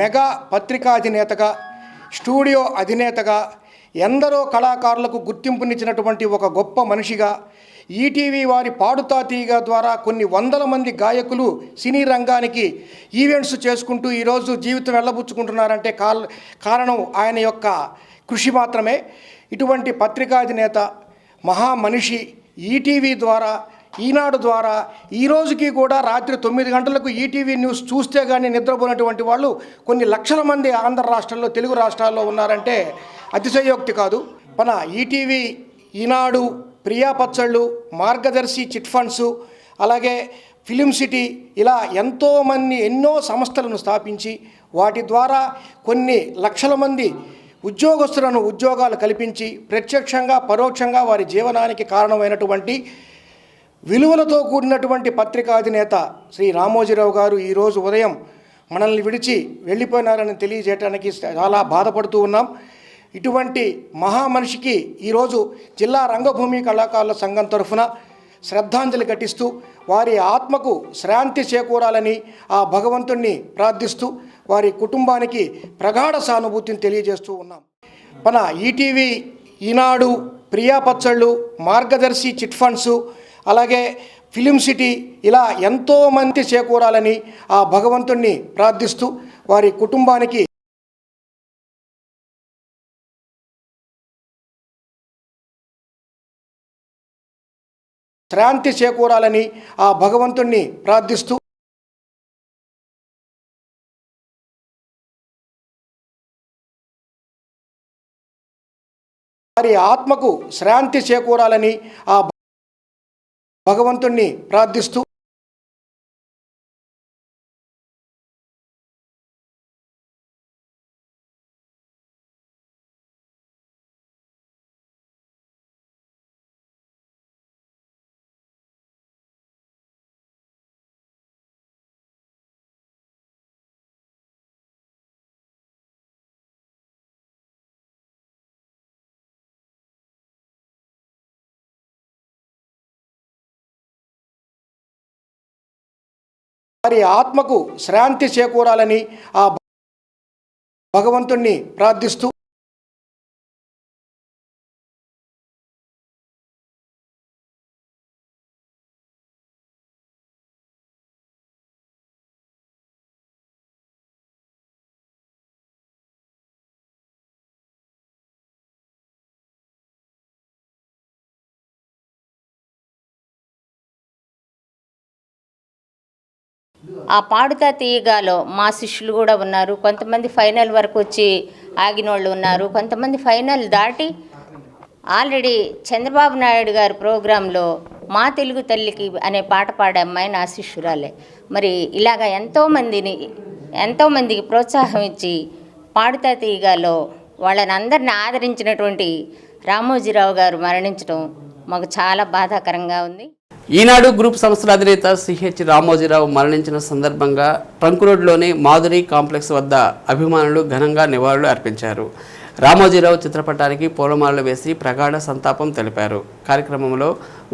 మెగా పత్రికా అధినేతగా, స్టూడియో అధినేతగా, ఎందరో కళాకారులకు గుర్తింపునిచ్చినటువంటి ఒక గొప్ప మనిషిగా, ఈటీవీ వారి పాడుతా తీగ ద్వారా కొన్ని వందల మంది గాయకులు సినీ రంగానికి ఈవెంట్స్ చేసుకుంటూ ఈరోజు జీవితం వెళ్ళబుచ్చుకుంటున్నారంటే కారణం ఆయన యొక్క కృషి మాత్రమే. ఇటువంటి పత్రికాధినేత, మహామనిషి ఈటీవీ ద్వారా, ఈనాడు ద్వారా ఈ రోజుకి కూడా రాత్రి 9 గంటలకు ఈటీవీ న్యూస్ చూస్తే కానీ నిద్రపోయినటువంటి వాళ్ళు కొన్ని లక్షల మంది ఆంధ్ర రాష్ట్రాల్లో, తెలుగు రాష్ట్రాల్లో ఉన్నారంటే అతిశయోక్తి కాదు. మన ఈటీవీ, ఈనాడు, ప్రియాపచ్చళ్ళు, మార్గదర్శి చిట్ ఫండ్స్, అలాగే ఫిలిం సిటీ ఇలా ఎన్నో సంస్థలను స్థాపించి వాటి ద్వారా కొన్ని లక్షల మంది ఉద్యోగస్తులను ఉద్యోగాలు కల్పించి ప్రత్యక్షంగా పరోక్షంగా వారి జీవనానికి కారణమైనటువంటి విలువలతో కూడినటువంటి పత్రికాధినేత శ్రీ రామోజీరావు గారు ఈరోజు ఉదయం మనల్ని విడిచి వెళ్ళిపోయినారని తెలియజేయడానికి చాలా బాధపడుతూ ఉన్నాం. ఇటువంటి మహామనిషికి ఈరోజు జిల్లా రంగభూమి కళాకారుల సంఘం తరఫున శ్రద్ధాంజలి ఘటిస్తూ వారి ఆత్మకు శాంతి చేకూరాలని ఆ భగవంతుణ్ణి ప్రార్థిస్తూ వారి కుటుంబానికి ప్రగాఢ సానుభూతిని తెలియజేస్తూ ఉన్నాం. మన ఈటీవీ, ఈనాడు, ప్రియాపచ్చళ్ళు, మార్గదర్శి చిట్ ఫండ్స్, అలాగే ఫిలిం సిటీ ఇలా ఎంతోమంది చేకూరాలని ఆ భగవంతుణ్ణి ప్రార్థిస్తూ వారి కుటుంబానికి శాంతి చేకూరాలని ఆ భగవంతుణ్ణి ప్రార్థిస్తూ వారి ఆత్మకు శాంతి చేకూరాలని ఆ భగవంతుణ్ణి ప్రార్థిస్తూ వారి ఆత్మకు శాంతి చేకూరాలని ఆ భగవంతుణ్ణి ప్రార్థిస్తూ ఆ పాడుతా తీయగాలో మా శిష్యులు కూడా ఉన్నారు. కొంతమంది ఫైనల్ వరకు వచ్చి ఆగిన వాళ్ళు ఉన్నారు. కొంతమంది ఫైనల్ దాటి ఆల్రెడీ చంద్రబాబు నాయుడు గారి ప్రోగ్రాంలో మా తెలుగు తల్లికి అనే పాట పాడే అమ్మాయి నా శిష్యురాలే. మరి ఇలాగ ఎంతోమందికి ప్రోత్సాహం ఇచ్చి పాడుతా తీయగాలో వాళ్ళని అందరిని ఆదరించినటువంటి రామోజీరావు గారు మరణించడం మాకు చాలా బాధాకరంగా ఉంది. ఈనాడు గ్రూప్ సంస్థల అధినేత సిహెచ్ రామోజీరావు మరణించిన సందర్భంగా ట్రంక్ రోడ్లోని మాధురి కాంప్లెక్స్ వద్ద అభిమానులు ఘనంగా నివాళులు అర్పించారు. రామోజీరావు చిత్రపటానికి పూలమాలలు వేసి ప్రగాఢ సంతాపం తెలిపారు. కార్యక్రమంలో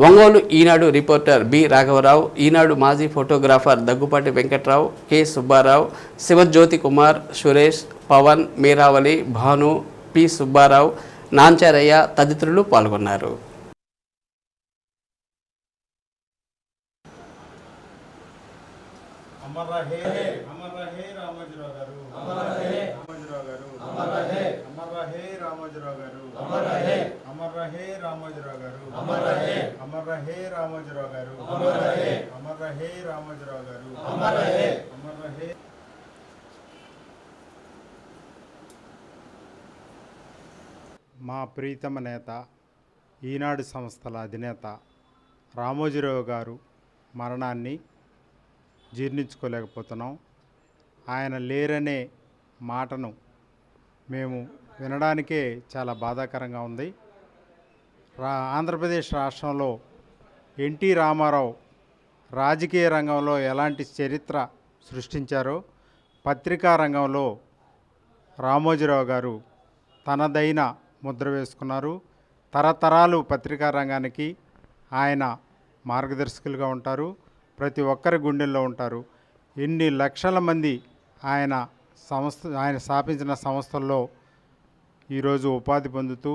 ఒంగోలు ఈనాడు రిపోర్టర్ బి రాఘవరావు, ఈనాడు మాజీ photographer Daggupati Venkatrao, K Subbarao, Sivajyothi Kumar, Suresh, Pavan, Meeravali, Bhanu, P Subbarao, Nancharaiah తదితరులు పాల్గొన్నారు. अमर रहे रामोजीराव गारू, अमर रहे रामोजीराव गारू, अमर रहे रामोजीराव गारू, अमर रहे रामोजीराव गारू, अमर रहे रामोजीराव गारू, अमर रहे रामोजीराव गारू, अमर रहे మా ప్రీతమ నేత ఈనాడు సంస్థల అధినేత రామోజీరావు గారు మరణాన్ని జీర్ణించుకోలేకపోతున్నాం. ఆయన లేరనే మాటను మేము వినడానికే చాలా బాధాకరంగా ఉంది. ఆంధ్రప్రదేశ్ రాష్ట్రంలో ఎన్టీ రామారావు రాజకీయ రంగంలో ఎలాంటి చరిత్ర సృష్టించారో పత్రికా రంగంలో రామోజీరావు గారు తనదైన ముద్ర వేసుకున్నారు. తరతరాలు పత్రికా రంగానికి ఆయన మార్గదర్శకులుగా ఉంటారు. ప్రతి ఒక్కరి గుండెల్లో ఉంటారు. ఎన్ని లక్షల మంది ఆయన స్థాపించిన సంస్థల్లో ఈరోజు ఉపాధి పొందుతూ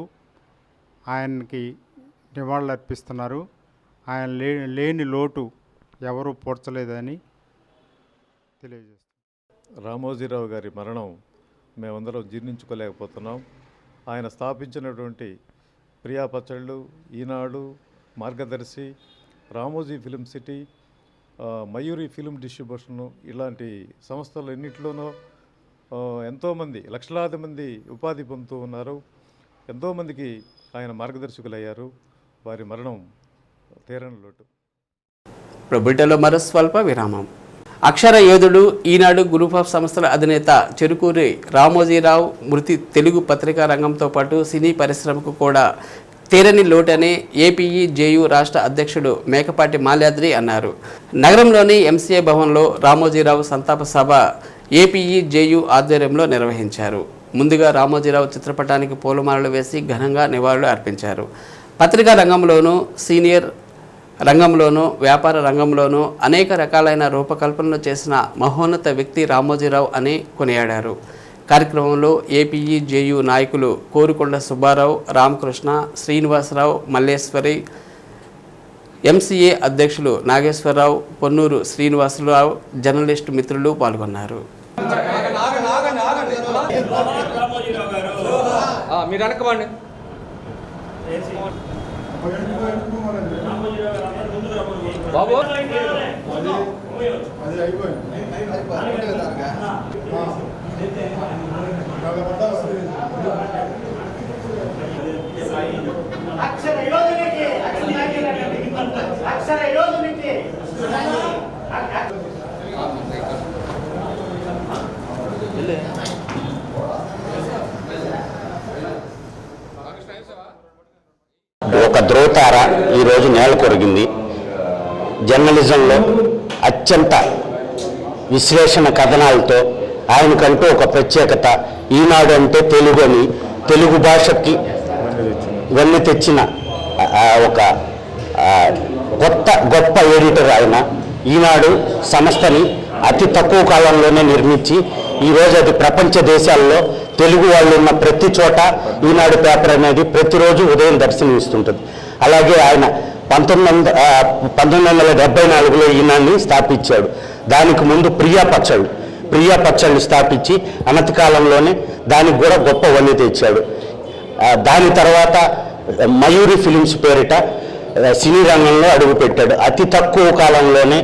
ఆయనకి నివాళులు అర్పిస్తున్నారు. ఆయన లేని లోటు ఎవరూ పూడ్చలేదని తెలియజేస్తారు. రామోజీరావు గారి మరణం మేమందరం జీర్ణించుకోలేకపోతున్నాం. ఆయన స్థాపించినటువంటి ప్రియా పచ్చళ్ళు, ఈనాడు, మార్గదర్శి, Ramoji film city, Mayuri film distribution ఇలాంటి సంస్థలు ఎన్నింటిలోనూ ఎంతోమంది లక్షలాది మంది ఉపాధి పొందుతూ ఉన్నారు. ఎంతోమందికి ఆయన మార్గదర్శకులయ్యారు. వారి మరణం తీరని లోటు. ప్రభుత్వంలో మరో స్వల్ప విరామం. అక్షర యోధుడు ఈనాడు గ్రూప్ ఆఫ్ సంస్థల అధినేత చెరుకూరి రామోజీరావు మృతి తెలుగు పత్రికా రంగంతో పాటు సినీ పరిశ్రమకు కూడా తీరని లోటని ఏపీఈజేయు రాష్ట్ర అధ్యక్షుడు మేకపాటి మాల్యాద్రి అన్నారు. నగరంలోని ఎంసీఏ భవన్లో రామోజీరావు సంతాప సభ ఏపీఈజేయు ఆధ్వర్యంలో నిర్వహించారు. ముందుగా రామోజీరావు చిత్రపటానికి పూలమాలలు వేసి ఘనంగా నివాళులు అర్పించారు. పత్రికా రంగంలోనూ, సీనియర్ రంగంలోనూ, వ్యాపార రంగంలోనూ అనేక రకాలైన రూపకల్పనలు చేసిన మహోన్నత వ్యక్తి రామోజీరావు అని కొనియాడారు. కార్యక్రమంలో ఏపీఈజేయు నాయకులు కోరుకొండ సుబ్బారావు, రామకృష్ణ, శ్రీనివాసరావు, మల్లేశ్వరి, ఎంసీఏ అధ్యక్షులు నాగేశ్వరరావు, పొన్నూరు శ్రీనివాసరావు, జర్నలిస్టు మిత్రులు పాల్గొన్నారు. మీరు వెనకమండి. బాబు ఒక ధ్రువతార ఈరోజు నేల కొరిగింది. జర్నలిజంలో అత్యంత విశ్లేషణ కథనాలతో ఆయనకంటూ ఒక ప్రత్యేకత. ఈనాడు అంటే తెలుగు అని, తెలుగు భాషకి వెన్ను తెచ్చిన ఒక గొప్ప ఎడిటర్ ఆయన. ఈనాడు సంస్థని అతి తక్కువ కాలంలోనే నిర్మించి ఈరోజు అది ప్రపంచ దేశాల్లో తెలుగు వాళ్ళు ఉన్న ప్రతి చోట ఈనాడు పేపర్ అనేది ప్రతిరోజు ఉదయం దర్శనమిస్తుంటుంది. అలాగే ఆయన 1974లో ఈనాడుని స్థాపించాడు. దానికి ముందు ప్రియా పచ్చళ్ళు స్థాపించి అనతి కాలంలోనే దానికి కూడా గొప్ప వన్నె తెచ్చాడు. దాని తర్వాత మయూరి ఫిలిమ్స్ పేరిట సినీ రంగంలో అడుగుపెట్టాడు. అతి తక్కువ కాలంలోనే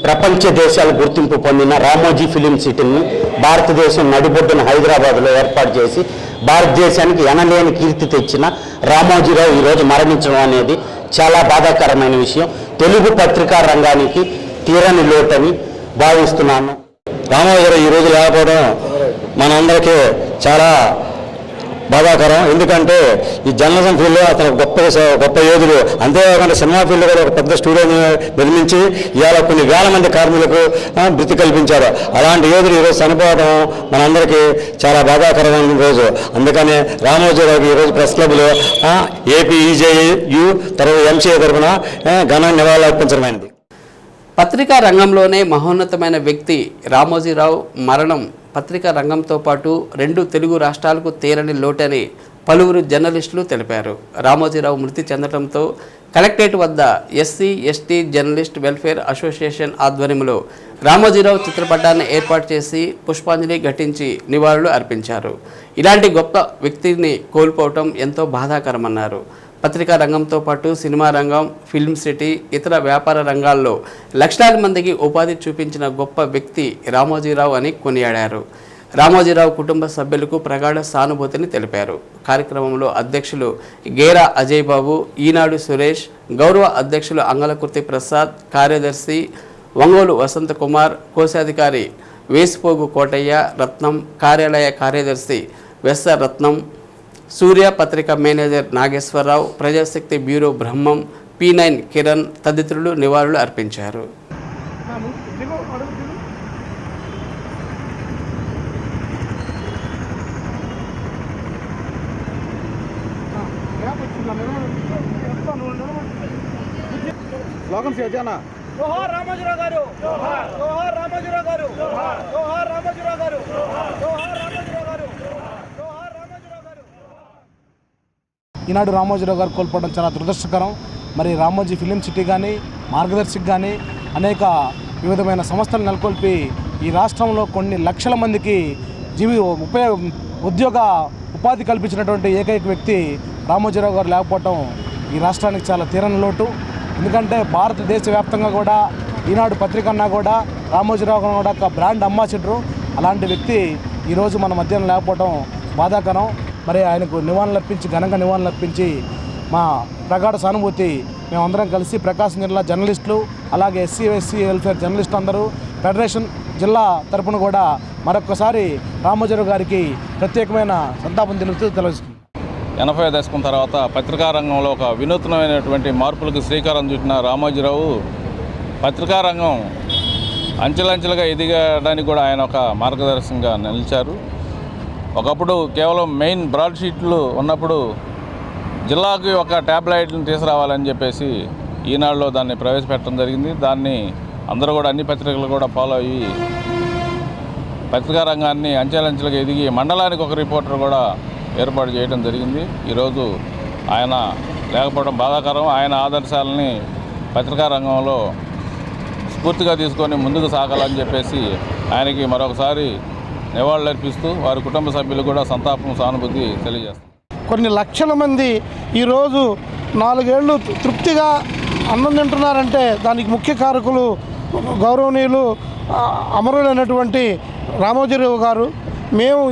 ప్రపంచ దేశాలు గుర్తింపు పొందిన రామోజీ ఫిలిం సిటీని భారతదేశం నడిబొడ్డున హైదరాబాద్లో ఏర్పాటు చేసి భారతదేశానికి ఎనలేని కీర్తి తెచ్చిన రామోజీరావు ఈరోజు మరణించడం అనేది చాలా బాధాకరమైన విషయం. తెలుగు పత్రికా రంగానికి తీరని లోటని భావిస్తున్నాను. రామోజీరావు ఈరోజు లేకపోవడం మనందరికీ చాలా బాధాకరం. ఎందుకంటే ఈ జర్నలిజం ఫీల్డ్లో అతను గొప్ప యోధుడు. అంతేకాకుండా సినిమా ఫీల్డ్లో కూడా ఒక పెద్ద స్టూడియోని నిర్మించి ఇవాళ కొన్ని వేల మంది కార్మికులకు వృత్తి కల్పించారు. అలాంటి యోధుడు ఈరోజు చనిపోవడం మనందరికీ చాలా బాధాకరమైన రోజు. అందుకని రామోజీరావుకి ఈరోజు ప్రెస్ క్లబ్లో ఏపీఈజేయు తర్వాత ఎంసీఏ తరఫున ఘన నివాళులర్పించడమైనది. పత్రికా రంగంలోనే మహోన్నతమైన వ్యక్తి రామోజీరావు మరణం పత్రికా రంగంతో పాటు 2 తెలుగు రాష్ట్రాలకు తీరని లోటని పలువురు జర్నలిస్టులు తెలిపారు. రామోజీరావు మృతి చెందడంతో కలెక్టరేట్ వద్ద SC ST journalist welfare association ఆధ్వర్యంలో రామోజీరావు చిత్రపటాన్ని ఏర్పాటు చేసి పుష్పాంజలి ఘటించి నివాళులు అర్పించారు. ఇలాంటి గొప్ప వ్యక్తిని కోల్పోవటం ఎంతో బాధాకరమన్నారు. పత్రికా రంగంతో పాటు సినిమా రంగం, ఫిల్మ్ సిటీ, ఇతర వ్యాపార రంగాల్లో లక్షలాది మందికి ఉపాధి చూపించిన గొప్ప వ్యక్తి రామోజీరావు అని కొనియాడారు. రామోజీరావు కుటుంబ సభ్యులకు ప్రగాఢ సానుభూతిని తెలిపారు. కార్యక్రమంలో అధ్యక్షులు గేరా అజయ్ బాబు, ఈనాడు సురేష్, గౌరవ అధ్యక్షులు అంగలకుర్తి ప్రసాద్, కార్యదర్శి వంగోలు వసంత కుమార్, కోశాధికారి వేసిపోగు కోటయ్య రత్నం, కార్యాలయ కార్యదర్శి వెస్స రత్నం, సూర్య పత్రిక మేనేజర్ నాగేశ్వరరావు, ప్రజాశక్తి బ్యూరో బ్రహ్మం, P9 కిరణ్ తదితరులు నివాళులు అర్పించారు. జోహార్ రామోజీరావు గారు, జోహార్ రామోజీరావు గారు, జోహార్ రామోజీరావు గారు, జోహార్ రామోజీరావు గారు. ఈనాడు రామోజీరావు గారు కోల్పోవడం చాలా దురదృష్టకరం. మరి రామోజీ ఫిలిం సిటీ కానీ, మార్గదర్శికి కానీ అనేక వివిధమైన సంస్థలు నెలకొల్పి ఈ రాష్ట్రంలో కొన్ని లక్షల మందికి ఉపాధి కల్పించినటువంటి ఏకైక వ్యక్తి రామోజీరావు గారు లేకపోవటం ఈ రాష్ట్రానికి చాలా తీరని లోటు. ఎందుకంటే భారతదేశ వ్యాప్తంగా కూడా ఈనాడు పత్రిక అన్నా కూడా రామోజీరావు గారు కూడా ఒక బ్రాండ్ అంబాసిడరు. అలాంటి వ్యక్తి ఈరోజు మన మధ్యన లేకపోవడం బాధాకరం. మరి ఆయనకు ఘనంగా నివాళులర్పించి మా ప్రగాఢ సానుభూతి మేమందరం కలిసి ప్రకాశం జిల్లా జర్నలిస్టులు, అలాగే ఎస్సీ ఎస్సీ వెల్ఫేర్ జర్నలిస్టులు అందరూ ఫెడరేషన్ జిల్లా తరపున కూడా మరొకసారి రామోజీరావు గారికి ప్రత్యేకమైన సంతాపం తెలుస్తుంది. 80వ దశకం తర్వాత పత్రికా రంగంలో ఒక వినూత్నమైనటువంటి మార్పులకు శ్రీకారం చుట్టిన రామోజీరావు పత్రికా రంగం అంచెలంచెలుగా ఎదిగడానికి కూడా ఆయన ఒక మార్గదర్శకంగా నిలిచారు. ఒకప్పుడు కేవలం మెయిన్ బ్రాడ్షీట్లు ఉన్నప్పుడు జిల్లాకి ఒక ట్యాబ్లైట్లను తీసుకురావాలని చెప్పేసి ఈనాడులో దాన్ని ప్రవేశపెట్టడం జరిగింది. దాన్ని అందరూ కూడా అన్ని పత్రికలు కూడా ఫాలో అయ్యి పత్రికా రంగాన్ని అంచెలంచెలుగా ఎదిగి మండలానికి ఒక రిపోర్టర్ కూడా ఏర్పాటు చేయడం జరిగింది. ఈరోజు ఆయన లేకపోవడం బాధాకరం. ఆయన ఆదర్శాలని పత్రికా రంగంలో స్ఫూర్తిగా తీసుకొని ముందుకు సాగాలని చెప్పేసి ఆయనకి మరొకసారి నివాళులర్పిస్తూ వారి కుటుంబ సభ్యులు కూడా సంతాపం సానుభూతి తెలియజేస్తారు. కొన్ని లక్షల మంది ఈరోజు 4 ఏళ్ళు తృప్తిగా అన్నం తింటున్నారంటే దానికి ముఖ్య కారకులు గౌరవనీయులు అమరులైనటువంటి రామోజీరావు గారు. మేము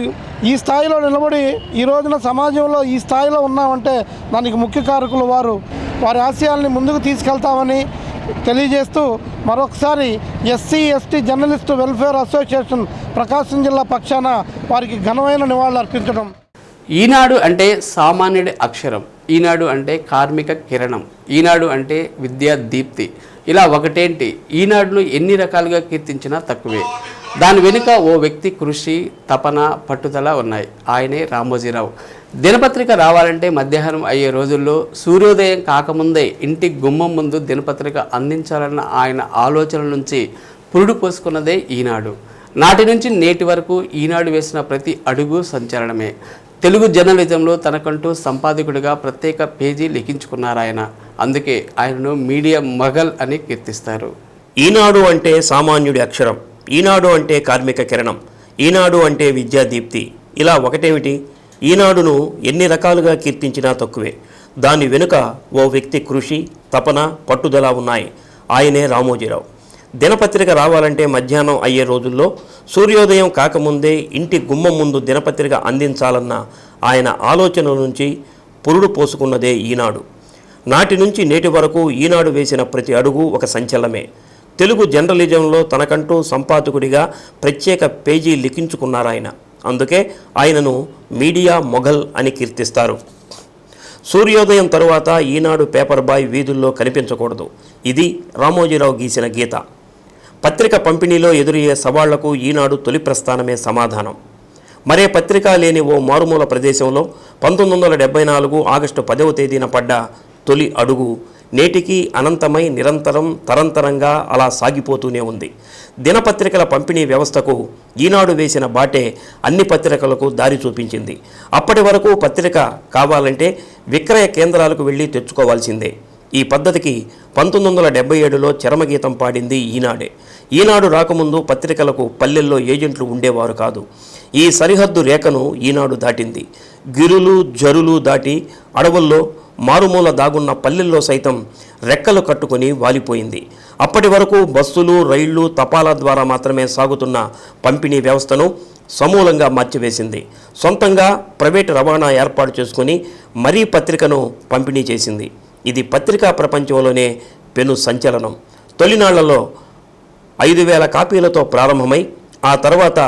ఈ స్థాయిలో నిలబడి ఈ రోజున సమాజంలో ఈ స్థాయిలో ఉన్నామంటే దానికి ముఖ్య కారకులు వారి ఆశయాల్ని ముందుకు తీసుకెళ్తామని తెలియజేస్తూ మరొకసారి SC ST journalist welfare association Prakasam జిల్లా పక్షాన వారికి ఘనమైన నివాళులు అర్పించడం. ఈనాడు అంటే సామాన్యుడి అక్షరం, ఈనాడు అంటే కార్మిక కిరణం, ఈనాడు అంటే విద్యా దీప్తి. ఇలా ఒకటేంటి, ఈనాడును ఎన్ని రకాలుగా కీర్తించినా తక్కువే. దాని వెనుక ఓ వ్యక్తి కృషి, తపన, పట్టుదల ఉన్నాయి. ఆయనే రామోజీరావు. దినపత్రిక రావాలంటే మధ్యాహ్నం అయ్యే రోజుల్లో సూర్యోదయం కాకముందే ఇంటి గుమ్మం ముందు దినపత్రిక అందించాలన్న ఆయన ఆలోచన నుంచి పురుడు పోసుకున్నదే ఈనాడు. నాటి నుంచి నేటి వరకు ఈనాడు వేసిన ప్రతి అడుగు సంచలనమే. తెలుగు జర్నలిజంలో తనకంటూ సంపాదకుడిగా ప్రత్యేక పేజీ లిఖించుకున్నారు ఆయన. అందుకే ఆయనను మీడియా మగల్ అని కీర్తిస్తారు. ఈనాడు అంటే సామాన్యుడి అక్షరం, ఈనాడు అంటే కార్మిక కిరణం, ఈనాడు అంటే విద్యాదీప్తి. ఇలా ఒకటేమిటి, ఈనాడును ఎన్ని రకాలుగా కీర్తించినా తక్కువే. దాని వెనుక ఓ వ్యక్తి కృషి, తపన, పట్టుదల ఉన్నాయి. ఆయనే రామోజీరావు. దినపత్రిక రావాలంటే మధ్యాహ్నం అయ్యే రోజుల్లో సూర్యోదయం కాకముందే ఇంటి గుమ్మం ముందు దినపత్రిక అందించాలన్న ఆయన ఆలోచన నుంచి పురుడు పోసుకున్నదే ఈనాడు. నాటి నుంచి నేటి వరకు ఈనాడు వేసిన ప్రతి అడుగు ఒక సంచలనమే. తెలుగు జర్నలిజంలో తనకంటూ సంపాదకుడిగా ప్రత్యేక పేజీ లిఖించుకున్నారాయన. అందుకే ఆయనను మీడియా మొఘల్ అని కీర్తిస్తారు. సూర్యోదయం తరువాత ఈనాడు పేపర్ బాయ్ వీధుల్లో కనిపించకూడదు. ఇది రామోజీరావు గీసిన గీత. పత్రిక పంపిణీలో ఎదురయ్యే సవాళ్లకు ఈనాడు తొలి ప్రస్థానమే సమాధానం. మరే పత్రిక లేని ఓ మారుమూల ప్రదేశంలో 1974 ఆగస్టు 10వ తేదీన పడ్డ తొలి అడుగు నేటికి అనంతమై నిరంతరం తరంతరంగా అలా సాగిపోతూనే ఉంది. దినపత్రికల పంపిణీ వ్యవస్థకు ఈనాడు వేసిన బాటే అన్ని పత్రికలకు దారి చూపించింది. అప్పటి వరకు పత్రిక కావాలంటే విక్రయ కేంద్రాలకు వెళ్ళి తెచ్చుకోవాల్సిందే. ఈ పద్ధతికి 1977లో చరమగీతం పాడింది ఈనాడే. ఈనాడు రాకముందు పత్రికలకు పల్లెల్లో ఏజెంట్లు ఉండేవారు కాదు. ఈ సరిహద్దు రేఖను ఈనాడు దాటింది. గిరులు జరులు దాటి అడవుల్లో మారుమూల దాగున్న పల్లెల్లో సైతం రెక్కలు కట్టుకొని వాలిపోయింది. అప్పటి వరకు బస్సులు, రైళ్లు, తపాలా ద్వారా మాత్రమే సాగుతున్న పంపిణీ వ్యవస్థను సమూలంగా మార్చివేసింది. సొంతంగా ప్రైవేటు రవాణా ఏర్పాటు చేసుకుని మరీ పత్రికను పంపిణీ చేసింది. ఇది పత్రికా ప్రపంచంలోనే పెను సంచలనం. తొలినాళ్లలో 5,000 కాపీలతో ప్రారంభమై ఆ తర్వాత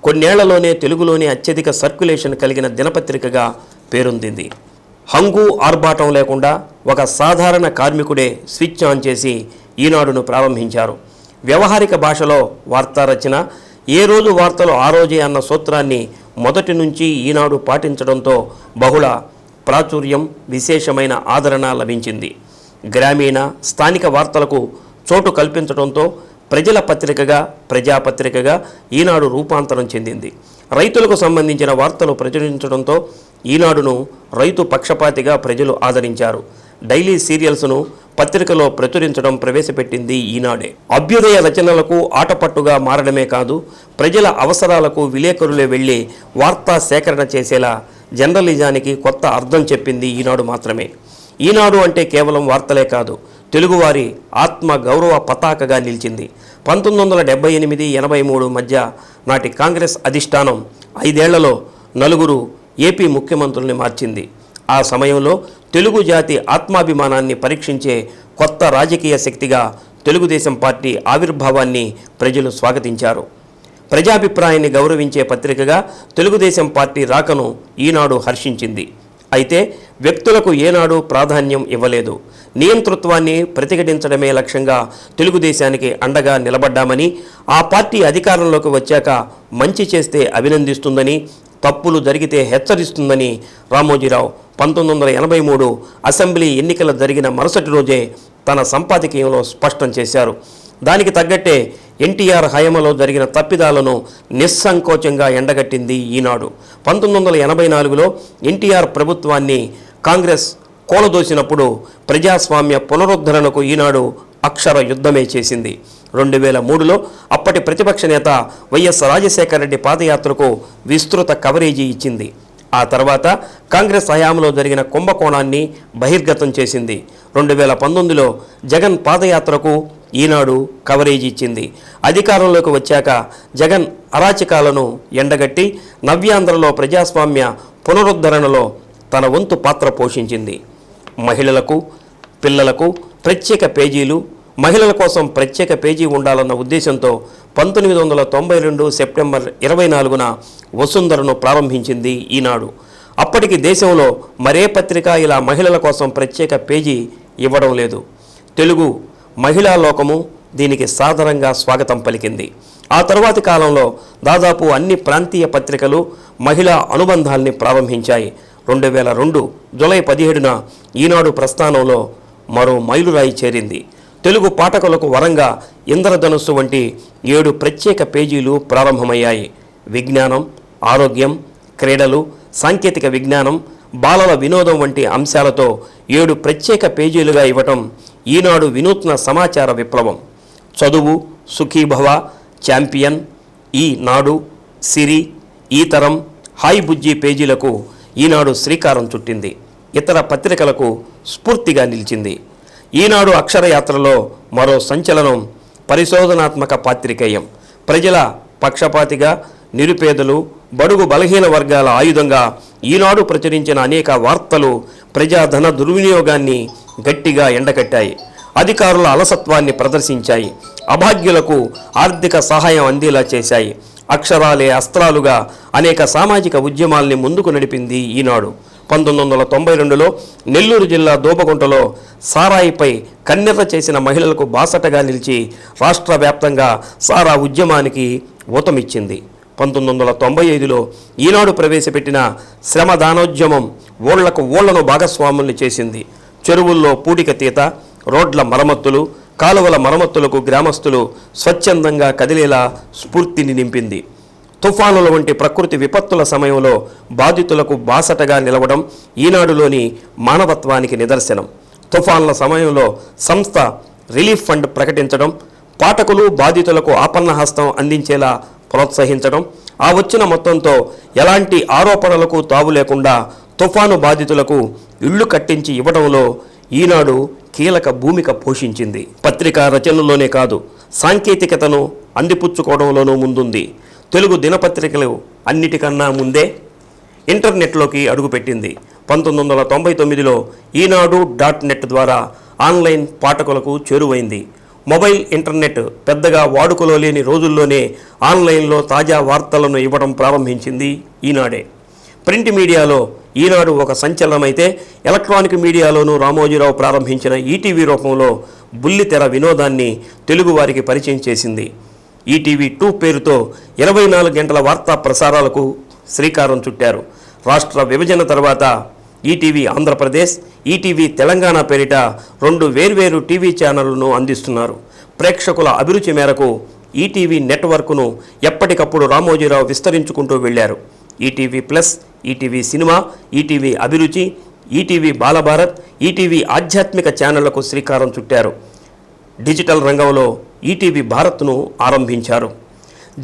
కొన్నేళ్లలోనే తెలుగులోనే అత్యధిక సర్క్యులేషన్ కలిగిన దినపత్రికగా పేరొందింది. హంగు ఆర్భాటం లేకుండా ఒక సాధారణ కార్మికుడే స్విచ్ ఆన్ చేసి ఈనాడును ప్రారంభించారు. వ్యవహారిక భాషలో వార్తా రచన, ఏ రోజు వార్తలు ఆ రోజే అన్న సూత్రాన్ని మొదటి నుంచి ఈనాడు పాటించడంతో బహుళ ప్రాచుర్యం, విశేషమైన ఆదరణ లభించింది. గ్రామీణ, స్థానిక వార్తలకు చోటు కల్పించడంతో ప్రజల పత్రికగా, ప్రజాపత్రికగా ఈనాడు రూపాంతరం చెందింది. రైతులకు సంబంధించిన వార్తలు ప్రచురించడంతో ఈనాడును రైతు పక్షపాతిగా ప్రజలు ఆదరించారు. డైలీ సీరియల్స్ను పత్రికలో ప్రచురించడం ప్రవేశపెట్టింది ఈనాడే. అభ్యుదయ రచనలకు ఆటపట్టుగా మారడమే కాదు, ప్రజల అవసరాలకు విలేకరులే వెళ్ళి వార్తా సేకరణ చేసేలా జర్నలిజానికి కొత్త అర్థం చెప్పింది ఈనాడు మాత్రమే. ఈనాడు అంటే కేవలం వార్తలే కాదు, తెలుగువారి ఆత్మ గౌరవ పతాకగా నిలిచింది. 1978-83 మధ్య నాటి కాంగ్రెస్ అధిష్టానం 5 ఏళ్లలో 4 ఏపీ ముఖ్యమంత్రుల్ని మార్చింది. ఆ సమయంలో తెలుగు జాతి ఆత్మాభిమానాన్ని పరీక్షించే కొత్త రాజకీయ శక్తిగా తెలుగుదేశం పార్టీ ఆవిర్భావాన్ని ప్రజలు స్వాగతించారు. ప్రజాభిప్రాయాన్ని గౌరవించే పత్రికగా తెలుగుదేశం పార్టీ రాకను ఈనాడు హర్షించింది. అయితే వ్యక్తులకు ఏనాడు ప్రాధాన్యం ఇవ్వలేదు. నియంతృత్వాన్ని ప్రతిఘటించడమే లక్ష్యంగా తెలుగుదేశానికి అండగా నిలబడ్డామని, ఆ పార్టీ అధికారంలోకి వచ్చాక మంచి చేస్తే అభినందిస్తుందని, తప్పులు జరిగితే హెచ్చరిస్తుందని రామోజీరావు 1983 అసెంబ్లీ ఎన్నికలు జరిగిన మరుసటి రోజే తన సంపాదకీయంలో స్పష్టం చేశారు. దానికి తగ్గట్టే ఎన్టీఆర్ హయాంలో జరిగిన తప్పిదాలను నిస్సంకోచంగా ఎండగట్టింది ఈనాడు. 1984లో ఎన్టీఆర్ ప్రభుత్వాన్ని కాంగ్రెస్ కూలదోసినప్పుడు ప్రజాస్వామ్య పునరుద్ధరణకు ఈనాడు అక్షర యుద్ధమే చేసింది. 2003లో అప్పటి ప్రతిపక్ష నేత వైఎస్ రాజశేఖర రెడ్డి పాదయాత్రకు విస్తృత కవరేజీ ఇచ్చింది. ఆ తర్వాత కాంగ్రెస్ హయాంలో జరిగిన కుంభకోణాన్ని బహిర్గతం చేసింది. 2019లో జగన్ పాదయాత్రకు ఈనాడు కవరేజీ ఇచ్చింది. అధికారంలోకి వచ్చాక జగన్ అరాచకాలను ఎండగట్టి నవ్యాంధ్రలో ప్రజాస్వామ్య పునరుద్ధరణలో తన వంతు పాత్ర పోషించింది. మహిళలకు, పిల్లలకు ప్రత్యేక పేజీలు, మహిళల కోసం ప్రత్యేక పేజీ ఉండాలన్న ఉద్దేశంతో 1992 సెప్టెంబర్ 24న వసుంధరను ప్రారంభించింది ఈనాడు. అప్పటికి దేశంలో మరే పత్రిక ఇలా మహిళల కోసం ప్రత్యేక పేజీ ఇవ్వడం లేదు. తెలుగు మహిళా లోకము దీనికి సాదరంగా స్వాగతం పలికింది. ఆ తరువాతి కాలంలో దాదాపు అన్ని ప్రాంతీయ పత్రికలు మహిళా అనుబంధాల్ని ప్రారంభించాయి. 2002 జూలై 17న ఈనాడు ప్రస్థానంలో మరో మైలురాయి చేరింది. తెలుగు పాఠకులకు వరంగా ఇంద్రధనుస్సు వంటి 7 ప్రత్యేక పేజీలు ప్రారంభమయ్యాయి. విజ్ఞానం, ఆరోగ్యం, క్రీడలు, సాంకేతిక విజ్ఞానం, బాలల వినోదం వంటి అంశాలతో 7 ప్రత్యేక పేజీలుగా ఇవ్వటం ఈనాడు వినూత్న సమాచార విప్లవం. చదువు, సుఖీభవ, ఛాంపియన్, ఈనాడు, సిరి, ఈతరం, హాయ్ బుజ్జి పేజీలకు ఈనాడు శ్రీకారం చుట్టింది. ఇతర పత్రికలకు స్ఫూర్తిగా నిలిచింది. ఈనాడు అక్షరయాత్రలో మరో సంచలనం పరిశోధనాత్మక పాత్రికేయం. ప్రజల పక్షపాతిగా, నిరుపేదలు, బడుగు బలహీన వర్గాల ఆయుధంగా ఈనాడు ప్రచురించిన అనేక వార్తలు ప్రజాధన దుర్వినియోగాన్ని గట్టిగా ఎండకట్టాయి. అధికారుల అలసత్వాన్ని ప్రదర్శించాయి. అభాగ్యులకు ఆర్థిక సహాయం అందేలా చేశాయి. అక్షరాలే అస్త్రాలుగా అనేక సామాజిక ఉద్యమాల్ని ముందుకు నడిపింది ఈనాడు. 1992లో నెల్లూరు జిల్లా దోపగుంటలో సారాయిపై కన్నెర్ర చేసిన మహిళలకు బాసటగా నిలిచి రాష్ట్ర వ్యాప్తంగా సారా ఉద్యమానికి ఊతమిచ్చింది. 1995లో ఈనాడు ప్రవేశపెట్టిన శ్రమదానోద్యమం ఓళ్లను భాగస్వాముల్ని చేసింది. చెరువుల్లో పూడిక తీత, రోడ్ల మరమ్మతులు, కాలువల మరమ్మతులకు గ్రామస్తులు స్వచ్ఛందంగా కదిలేలా స్ఫూర్తిని నింపింది. తుఫానుల వంటి ప్రకృతి విపత్తుల సమయంలో బాధితులకు బాసటగా నిలవడం ఈనాడులోని మానవత్వానికి నిదర్శనం. తుఫాన్ల సమయంలో సంస్థ రిలీఫ్ ఫండ్ ప్రకటించడం, పాఠకులు బాధితులకు ఆపన్నహస్తం అందించేలా ప్రోత్సహించడం, ఆ వచ్చిన మొత్తంతో ఎలాంటి ఆరోపణలకు తావు లేకుండా తుఫాను బాధితులకు ఇళ్లు కట్టించి ఇవ్వడంలో ఈనాడు కీలక భూమిక పోషించింది. పత్రికా రచనలోనే కాదు, సాంకేతికతను అందిపుచ్చుకోవడంలోనూ ముందుంది. తెలుగు దినపత్రికలు అన్నిటికన్నా ముందే ఇంటర్నెట్లోకి అడుగుపెట్టింది. 1999లో ఈనాడు.net ద్వారా ఆన్లైన్ పాఠకులకు చేరువైంది. మొబైల్ ఇంటర్నెట్ పెద్దగా వాడుకలో లేని రోజుల్లోనే ఆన్లైన్లో తాజా వార్తలను ఇవ్వడం ప్రారంభించింది ఈనాడే. ప్రింట్ మీడియాలో ఈనాడు ఒక సంచలనమైతే ఎలక్ట్రానిక్ మీడియాలోనూ రామోజీరావు ప్రారంభించిన ఈటీవీ రూపంలో బుల్లితెర వినోదాన్ని తెలుగువారికి పరిచయం చేసింది. ఈటీవీ 2 పేరుతో 24 గంటల వార్తా ప్రసారాలకు శ్రీకారం చుట్టారు. రాష్ట్ర విభజన తర్వాత ఈటీవీ ఆంధ్రప్రదేశ్, ఈటీవీ తెలంగాణ పేరిట 2 వేర్వేరు టీవీ ఛానళ్లను అందిస్తున్నారు. ప్రేక్షకుల అభిరుచి మేరకు ఈటీవీ నెట్వర్క్ను ఎప్పటికప్పుడు రామోజీరావు విస్తరించుకుంటూ వెళ్లారు. ETV plus, ETV cinema, ETV అభిరుచి, ఈటీవీ బాలభారత్, ఈటీవీ ఆధ్యాత్మిక ఛానళ్లకు శ్రీకారం చుట్టారు. డిజిటల్ రంగంలో ఈటీవీ భారత్ను ఆరంభించారు.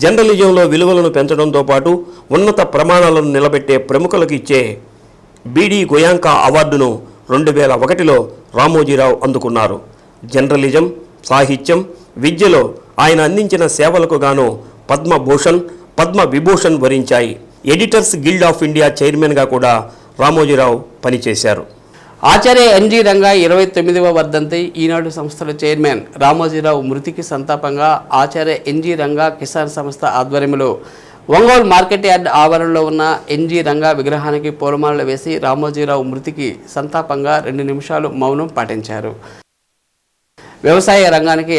జర్నలిజంలో విలువలను పెంచడంతో పాటు ఉన్నత ప్రమాణాలను నిలబెట్టే ప్రముఖులకు ఇచ్చే బీడీ గోయాంకా అవార్డును 2001లో రామోజీరావు అందుకున్నారు. జర్నలిజం, సాహిత్యం, విద్యలో ఆయన అందించిన సేవలకు గాను పద్మభూషణ్, పద్మవిభూషణ్ వరించాయి. ఎడిటర్స్ గిల్డ్ ఆఫ్ ఇండియా చైర్మన్గా కూడా రామోజీరావు పనిచేశారు. ఆచార్య ఎన్జీ రంగా 29వ వర్ధంతి. ఈనాడు సంస్థల చైర్మన్ రామోజీరావు మృతికి సంతాపంగా ఆచార్య ఎన్జీ రంగా కిసాన్ సంస్థ ఆధ్వర్యంలో ఒంగోలు మార్కెట్ యార్డ్ ఆవరణలో ఉన్న ఎన్జీ రంగా విగ్రహానికి పూలమాలలు వేసి రామోజీరావు మృతికి సంతాపంగా 2 నిమిషాలు మౌనం పాటించారు. వ్యవసాయ రంగానికి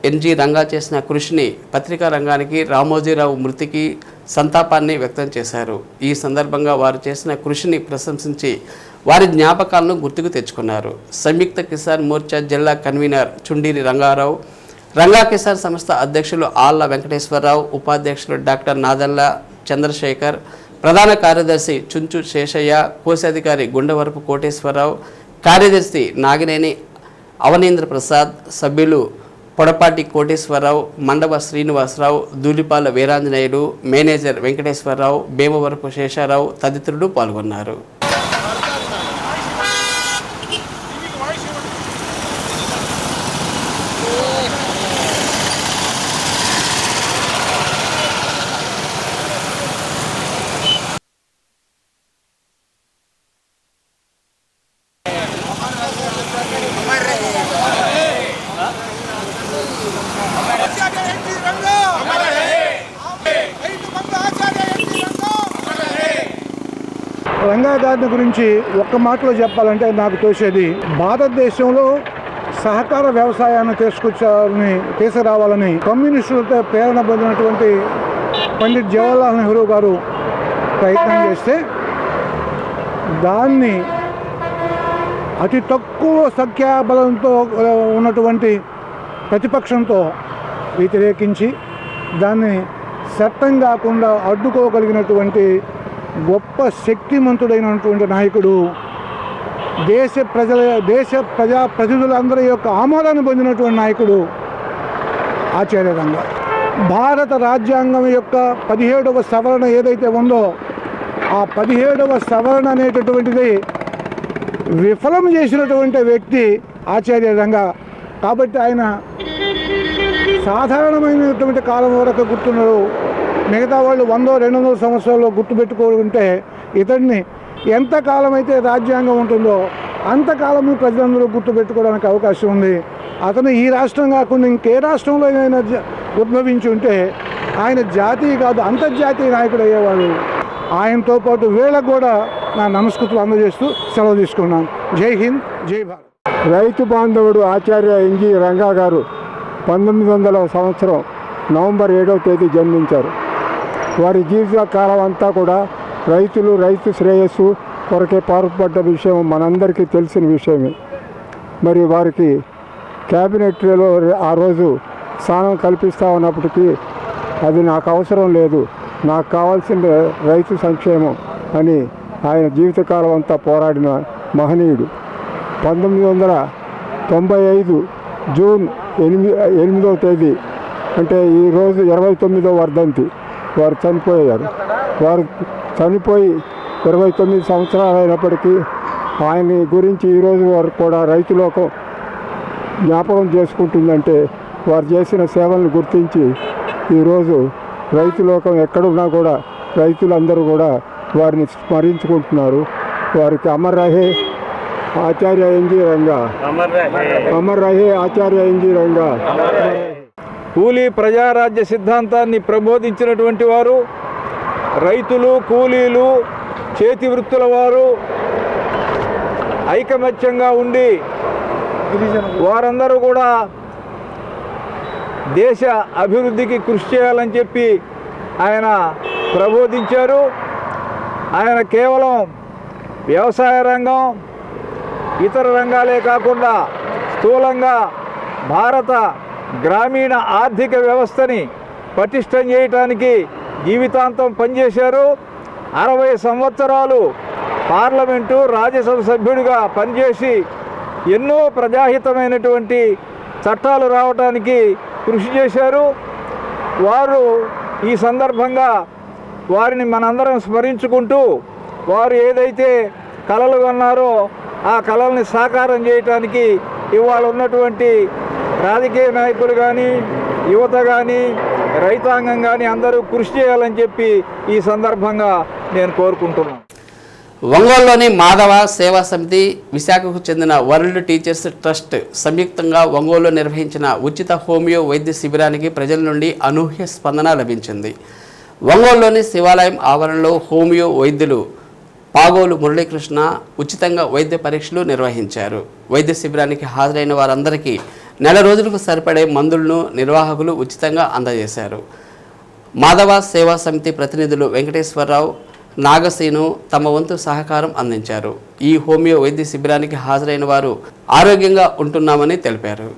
ఎన్జీ రంగా చేసిన కృషిని, పత్రికా రంగానికి రామోజీరావు మృతికి సంతాపాన్ని వ్యక్తం చేశారు. ఈ సందర్భంగా వారు చేసిన కృషిని ప్రశంసించి వారి జ్ఞాపకాలను గుర్తుకు తెచ్చుకున్నారు. సంయుక్త కిసాన్ మోర్చా జిల్లా కన్వీనర్ చుండీరి రంగారావు, రంగా కిసాన్ సంస్థ అధ్యక్షులు ఆళ్ల వెంకటేశ్వరరావు, ఉపాధ్యక్షులు డాక్టర్ నాదల్ల చంద్రశేఖర్, ప్రధాన కార్యదర్శి చుంచు శేషయ్య, కోశాధికారి గుండవరపు కోటేశ్వరరావు, కార్యదర్శి నాగినేని అవనేంద్ర ప్రసాద్, సభ్యులు పొడపాటి కోటేశ్వరరావు, మండవ శ్రీనివాసరావు, దూలిపాల వీరాంజనేయులు, మేనేజర్ వెంకటేశ్వరరావు, భీమవరపు శేషారావు తదితరులు పాల్గొన్నారు. రంగా గారిని గురించి ఒక్క మాటలో చెప్పాలంటే నాకు తోచేది, భారతదేశంలో సహకార వ్యవసాయాన్ని తీసుకురావాలని కమ్యూనిస్టులతో ప్రేరణ పొందినటువంటి పండిట్ జవహర్లాల్ నెహ్రూ గారు ప్రయత్నం చేస్తే దాన్ని అతి తక్కువ సంఖ్యాబలంతో ఉన్నటువంటి ప్రతిపక్షంతో వ్యతిరేకించి దాన్ని చట్టం కాకుండా అడ్డుకోగలిగినటువంటి గొప్ప శక్తిమంతుడైనటువంటి నాయకుడు, దేశ ప్రజాప్రతినిధులందరి యొక్క ఆమోదాన్ని పొందినటువంటి నాయకుడు ఆచార్య రంగా. భారత రాజ్యాంగం యొక్క 17వ సవరణ ఏదైతే ఉందో ఆ 17వ సవరణ అనేటటువంటిది విఫలం చేసినటువంటి వ్యక్తి ఆచార్య రంగా. కాబట్టి ఆయన సాధారణమైనటువంటి కాలం వరకు గుర్తున్నారు. మిగతా వాళ్ళు 100-200 సంవత్సరాల్లో గుర్తుపెట్టుకోకుంటే ఇతడిని ఎంతకాలం అయితే రాజ్యాంగం ఉంటుందో అంతకాలము ప్రజలందరూ గుర్తుపెట్టుకోవడానికి అవకాశం ఉంది. అతను ఈ రాష్ట్రం కాకుండా ఇంకే రాష్ట్రంలో అయినా ఉద్భవించి ఉంటే ఆయన జాతీయ కాదు అంతర్జాతీయ నాయకుడు అయ్యేవాడు. ఆయనతో పాటు వీళ్ళకు కూడా నా నమస్కృతులు అందజేస్తూ సెలవు తీసుకున్నాను. జై హింద్, జై భారత్. రైతు బాంధవుడు ఆచార్య ఎన్జి రంగా గారు 1900 సంవత్సరం నవంబర్ 7వ తేదీ జన్మించారు. వారి జీవిత కాలం అంతా కూడా రైతు శ్రేయస్సు కొరకే పాటుపడ్డ విషయం మనందరికీ తెలిసిన విషయమే. మరి వారికి క్యాబినెట్లో ఆ రోజు స్థానం కల్పిస్తా ఉన్నప్పటికీ అది నాకు అవసరం లేదు, నాకు కావాల్సిన రైతు సంక్షేమం అని ఆయన జీవితకాలం అంతా పోరాడిన మహనీయుడు. 1995 జూన్ 8వ తేదీ అంటే ఈరోజు 29వ వర్ధంతి వారు చనిపోయారు. వారు చనిపోయి 29 సంవత్సరాలు అయినప్పటికీ ఆయన గురించి ఈరోజు వరకు కూడా రైతులోకం జ్ఞాపకం చేసుకుంటుందంటే వారు చేసిన సేవలను గుర్తించి ఈరోజు రైతులోకం ఎక్కడున్నా కూడా రైతులందరూ కూడా వారిని స్మరించుకుంటున్నారు. వారికి అమర్ రహే ఆచార్య ఎన్జి రంగా, అమర్ రహే ఆచార్య ఎన్జి రంగా. కూలీ ప్రజారాజ్య సిద్ధాంతాన్ని ప్రబోధించినటువంటి వారు, రైతులు, కూలీలు, చేతి వృత్తుల వారు ఐకమత్యంగా ఉండి వారందరూ కూడా దేశ అభివృద్ధికి కృషి చేయాలని చెప్పి ఆయన ప్రబోధించారు. ఆయన కేవలం వ్యవసాయ రంగం, ఇతర రంగాలే కాకుండా స్థూలంగా భారత గ్రామీణ ఆర్థిక వ్యవస్థని పటిష్టం చేయటానికి జీవితాంతం పనిచేశారు. 60 సంవత్సరాలు పార్లమెంటు, రాజ్యసభ సభ్యుడిగా పనిచేసి ఎన్నో ప్రజాహితమైనటువంటి చట్టాలు రావడానికి కృషి చేశారు. వారు ఈ సందర్భంగా వారిని మనందరం స్మరించుకుంటూ వారు ఏదైతే కలలు కన్నారో ఆ కళల్ని సాకారం చేయటానికి ఇవాళ ఉన్నటువంటి రాజకీయ నాయకులు కానీ, యువత కానీ, రైతాంగం కానీ అందరూ కృషి చేయాలని చెప్పి ఈ సందర్భంగా నేను కోరుకుంటున్నాను. ఒంగోలులోని మాధవ సేవా సమితి, విశాఖకు చెందిన వరల్డ్ టీచర్స్ ట్రస్ట్ సంయుక్తంగా ఒంగోలులో నిర్వహించిన ఉచిత హోమియో వైద్య శిబిరానికి ప్రజల నుండి అనూహ్య స్పందన లభించింది. ఒంగోలులోని శివాలయం ఆవరణలో హోమియో వైద్యులు పాగోలు మురళీకృష్ణ ఉచితంగా వైద్య పరీక్షలు నిర్వహించారు. వైద్య శిబిరానికి హాజరైన వారందరికీ నెల రోజులకు సరిపడే మందులను నిర్వాహకులు ఉచితంగా అందజేశారు. మాధవ సేవా సమితి ప్రతినిధులు వెంకటేశ్వరరావు, నాగసీను తమ వంతు సహకారం అందించారు. ఈ హోమియో వైద్య శిబిరానికి హాజరైన వారు ఆరోగ్యంగా ఉంటున్నామని తెలిపారు.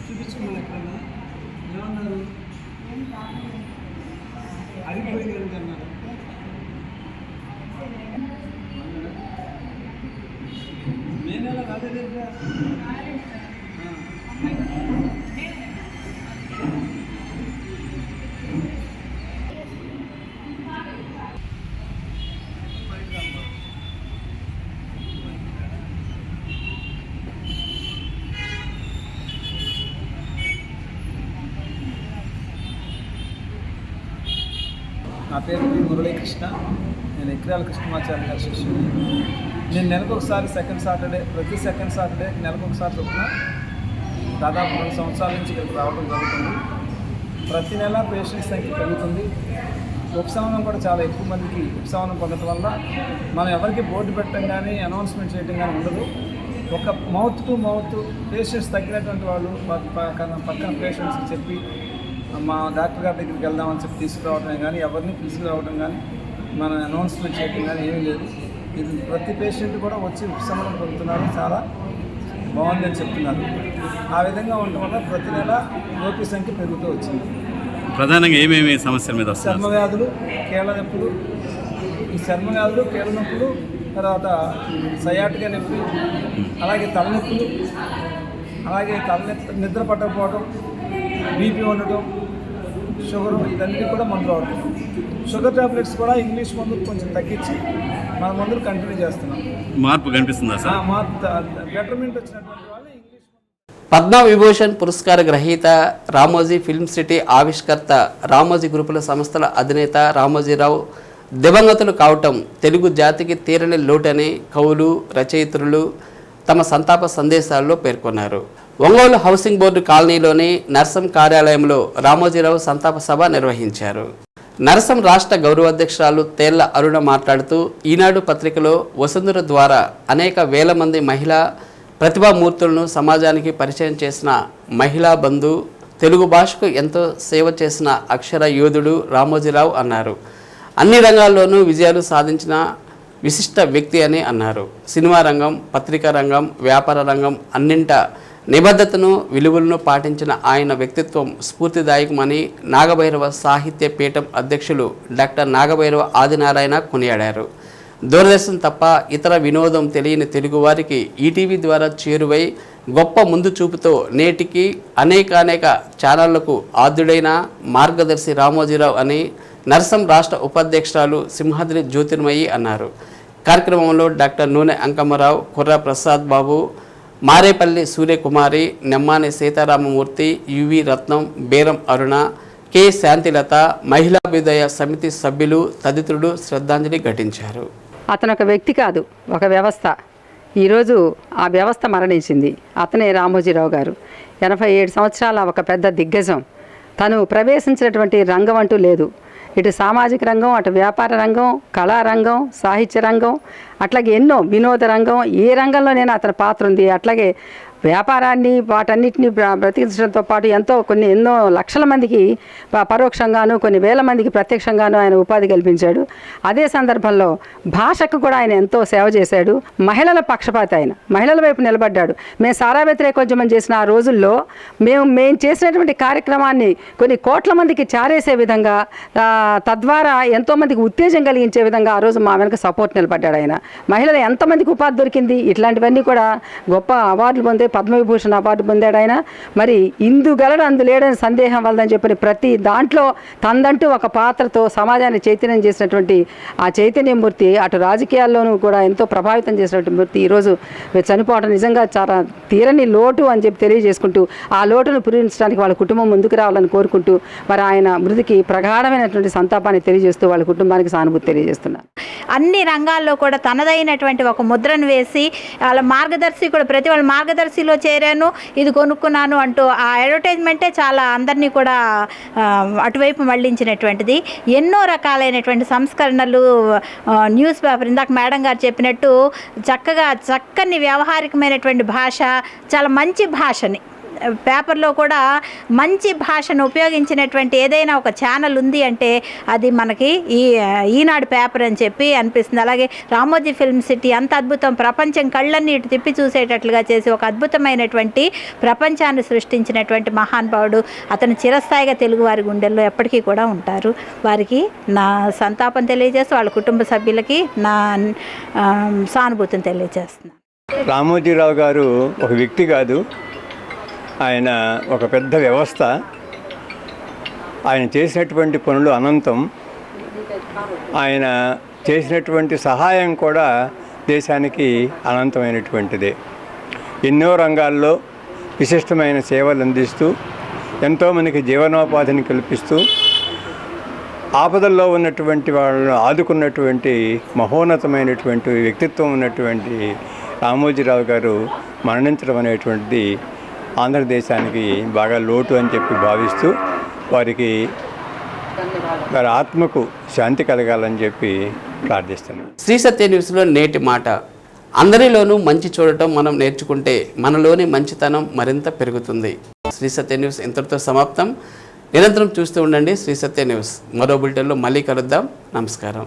చూపించుకున్నాను ఎక్కడన్నా ఏమన్నారు అడిగిపోయింది అన్నారు. నేను ఎలా రాలేదు. నా పేరు మురళీకృష్ణ. నేను ఎక్రాల కృష్ణమాచార్య గారి శిష్యుని. నేను నెలకు ఒకసారి ప్రతి సెకండ్ సాటర్డే నెలకు ఒకసారి చొప్పున దాదాపు 2 సంవత్సరాల నుంచి ఇక్కడికి రావడం జరుగుతుంది. ప్రతి నెల పేషెంట్స్ సంఖ్య పెరుగుతుంది. ఉపశమనం కూడా చాలా ఎక్కువ మందికి ఉపశమనం పొందడం వల్ల మనం ఎవరికి బోర్డు పెట్టడం కానీ అనౌన్స్మెంట్ చేయడం కానీ ఉండదు. ఒక మౌత్ టు మౌత్ పేషెంట్స్ తగ్గినటువంటి వాళ్ళు పక్కన పేషెంట్స్కి చెప్పి మా డాక్టర్ గారి దగ్గరికి వెళ్దామని చెప్పి తీసుకురావడమే కానీ ఎవరిని తీసుకురావడం కానీ మనం అనౌన్స్మెంట్ చేయడం కానీ ఏమీ లేదు. ఇది ప్రతి పేషెంట్ కూడా వచ్చి ఉపశమనం పొందుతున్నారు, చాలా బాగుందని చెప్తున్నారు. ఆ విధంగా ఉండటం వల్ల ప్రతి నెల ఓపీ సంఖ్య పెరుగుతూ వచ్చింది. ప్రధానంగా ఏమేమి సమస్యల మీద చర్మ వ్యాధులు, కీళ్ళ నొప్పులు, ఈ చర్మ వ్యాధులు, కీళ్ళ నొప్పులు, తర్వాత సయాటికా నొప్పి, అలాగే తలనొప్పులు, అలాగే నిద్ర పట్టకపోవడం, బీపీ ఉండటం, షుగరు, ఇదన్నీ కూడా మందులు వాడుతున్నాం. షుగర్ టాబ్లెట్స్ కూడా ఇంగ్లీష్ మందులు కొంచెం తగ్గించి మన మందులు కంటిన్యూ చేస్తున్నాం. మార్పు కనిపిస్తుందా సార్? మార్పు బెటర్మెంట్ వచ్చినటువంటి వాళ్ళు ఇంగ్లీష్. పద్మ విభూషణ్ పురస్కార గ్రహీత, రామోజీ ఫిల్మ్ సిటీ ఆవిష్కర్త, రామోజీ గ్రూపుల సంస్థల అధినేత రామోజీరావు దివంగతులు కావటం తెలుగు జాతికి తీరని లోటని కవులు, రచయిత్రులు తమ సంతాప సందేశాల్లో పేర్కొన్నారు. ఒంగోలు హౌసింగ్ బోర్డు కాలనీలోని నర్సం కార్యాలయంలో రామోజీరావు సంతాప సభ నిర్వహించారు. నర్సం రాష్ట్ర గౌరవాధ్యక్షురాలు తేళ్ల అరుణ మాట్లాడుతూ, ఈనాడు పత్రికలో వసుంధర ద్వారా అనేక వేల మంది మహిళా ప్రతిభామూర్తులను సమాజానికి పరిచయం చేసిన మహిళా బంధు, తెలుగు భాషకు ఎంతో సేవ చేసిన అక్షర యోధుడు రామోజీరావు అన్నారు. అన్ని రంగాల్లోనూ విజయాలు సాధించిన విశిష్ట వ్యక్తి అని అన్నారు. సినిమా రంగం, పత్రికా రంగం, వ్యాపార రంగం అన్నింట నిబద్ధతను, విలువలను పాటించిన ఆయన వ్యక్తిత్వం స్ఫూర్తిదాయకమని నాగభైరవ సాహిత్య పీఠం అధ్యక్షులు డాక్టర్ నాగభైరవ ఆదినారాయణ కొనియాడారు. దూరదర్శన్ తప్ప ఇతర వినోదం తెలియని తెలుగువారికి ఈటీవీ ద్వారా చేరువై గొప్ప ముందు చూపుతో నేటికి అనేక ఛానళ్లకు ఆద్యుడైన మార్గదర్శి రామోజీరావు అని నర్సం రాష్ట్ర ఉపాధ్యక్షురాలు సింహాద్రి జ్యోతిర్మయి అన్నారు. కార్యక్రమంలో డాక్టర్ నూనె అంకమ్మరావు, కుర్ర ప్రసాద్ బాబు, మారేపల్లి సూర్యకుమారి, నెమ్మాని సీతారామమూర్తి, యువి రత్నం, బేరం అరుణ, కె శాంతిలత, మహిళాభ్యుదయ సమితి సభ్యులు తదితరులు శ్రద్ధాంజలి ఘటించారు. అతను ఒక వ్యక్తి కాదు, ఒక వ్యవస్థ. ఈరోజు ఆ వ్యవస్థ మరణించింది. అతనే రామోజీరావు గారు. 87 సంవత్సరాల ఒక పెద్ద దిగ్గజం. తను ప్రవేశించినటువంటి రంగం అంటూ లేదు. ఇటు సామాజిక రంగం, అటు వ్యాపార రంగం, కళారంగం, సాహిత్య రంగం, అట్లాగే ఎన్నో వినోద రంగం, ఏ రంగంలోనైనా అతని పాత్ర ఉంది. అట్లాగే వ్యాపారాన్ని వాటన్నిటిని బ్రతికించడంతో పాటు ఎన్నో లక్షల మందికి పరోక్షంగాను, కొన్ని వేల మందికి ప్రత్యక్షంగాను ఆయన ఉపాధి కల్పించాడు. అదే సందర్భంలో భాషకు కూడా ఆయన ఎంతో సేవ చేశాడు. మహిళల పక్షపాతి ఆయన, మహిళల వైపు నిలబడ్డాడు. మేము సారా వ్యతిరేకోద్యమం చేసిన ఆ రోజుల్లో మేము చేసినటువంటి కార్యక్రమాన్ని కొన్ని కోట్ల మందికి చారేసే విధంగా, తద్వారా ఎంతోమందికి ఉత్తేజం కలిగించే విధంగా ఆ రోజు మా వెనక సపోర్ట్ నిలబడ్డాడు ఆయన. మహిళలు ఎంతమందికి ఉపాధి దొరికింది, ఇట్లాంటివన్నీ కూడా గొప్ప అవార్డులు పొందే పద్మవిభూషణ్ అవార్డు పొందాడు ఆయన. మరి ఇందు గలడు అందు లేడని సందేహం వలదని చెప్పిన ప్రతి దాంట్లో తనదంటూ ఒక పాత్రతో సమాజాన్ని చైతన్యం చేసినటువంటి ఆ చైతన్యమూర్తి, అటు రాజకీయాల్లోనూ కూడా ఎంతో ప్రభావితం చేసినటువంటి మూర్తి ఈరోజు చనిపోవడం నిజంగా చాలా తీరని లోటు అని చెప్పి తెలియజేసుకుంటూ, ఆ లోటును పూరించడానికి వాళ్ళ కుటుంబం ముందుకు రావాలని కోరుకుంటూ, మరి ఆయన మృతికి ప్రగాఢమైనటువంటి సంతాపాన్ని తెలియజేస్తూ వాళ్ళ కుటుంబానికి సానుభూతి తెలియజేస్తున్నారు. అన్ని రంగాల్లో కూడా తనదైనటువంటి ఒక ముద్రను వేసి వాళ్ళ మార్గదర్శి కూడా ప్రతి వాళ్ళ మార్గదర్శిలో చేరాను, ఇది కొనుక్కున్నాను అంటూ ఆ అడ్వర్టైజ్మెంటే చాలా అందరినీ కూడా అటువైపు మళ్లించినటువంటిది. ఎన్నో రకాలైనటువంటి సంస్కరణలు, న్యూస్ పేపర్ ఇందాక మేడం గారు చెప్పినట్టు చక్కని వ్యావహారికమైనటువంటి భాష, చాలా మంచి భాషని పేపర్లో కూడా మంచి భాషను ఉపయోగించినటువంటి ఏదైనా ఒక ఛానల్ ఉంది అంటే అది మనకి ఈనాడు పేపర్ అని చెప్పి అనిపిస్తుంది. అలాగే రామోజీ ఫిల్మ్ సిటీ అంత అద్భుతం, ప్రపంచం కళ్ళన్నీ ఇటు తిప్పి చూసేటట్లుగా చేసి ఒక అద్భుతమైనటువంటి ప్రపంచాన్ని సృష్టించినటువంటి మహానుభావుడు. అతను చిరస్థాయిగా తెలుగువారి గుండెల్లో ఎప్పటికీ కూడా ఉంటారు. వారికి నా సంతాపం తెలియజేస్తూ వాళ్ళ కుటుంబ సభ్యులకి నా సానుభూతిని తెలియజేస్తున్నాను. రామోజీరావు గారు ఒక వ్యక్తి కాదు, ఆయన ఒక పెద్ద వ్యవస్థ. ఆయన చేసినటువంటి పనులు అనంతం. ఆయన చేసినటువంటి సహాయం కూడా దేశానికి అనంతమైనటువంటిదే. ఎన్నో రంగాల్లో విశిష్టమైన సేవలు అందిస్తూ ఎంతోమందికి జీవనోపాధిని కల్పిస్తూ ఆపదల్లో ఉన్నటువంటి వాళ్ళను ఆదుకున్నటువంటి మహోన్నతమైనటువంటి వ్యక్తిత్వం ఉన్నటువంటి రామోజీరావు గారు మరణించడం అనేటువంటిది ఆంధ్రదేశానికి బాగా లోటు అని చెప్పి భావిస్తూ వారికి వారి ఆత్మకు శాంతి కలగాలని చెప్పి ప్రార్థిస్తున్నాను. శ్రీ సత్య న్యూస్లో నేటి మాట. అందరిలోనూ మంచి చూడటం మనం నేర్చుకుంటే మనలోని మంచితనం మరింత పెరుగుతుంది. శ్రీ సత్య న్యూస్ ఇంతటితో సమాప్తం. నిరంతరం చూస్తూ ఉండండి శ్రీ సత్య న్యూస్. మరో బులెటిన్లో మళ్ళీ కలుద్దాం. నమస్కారం.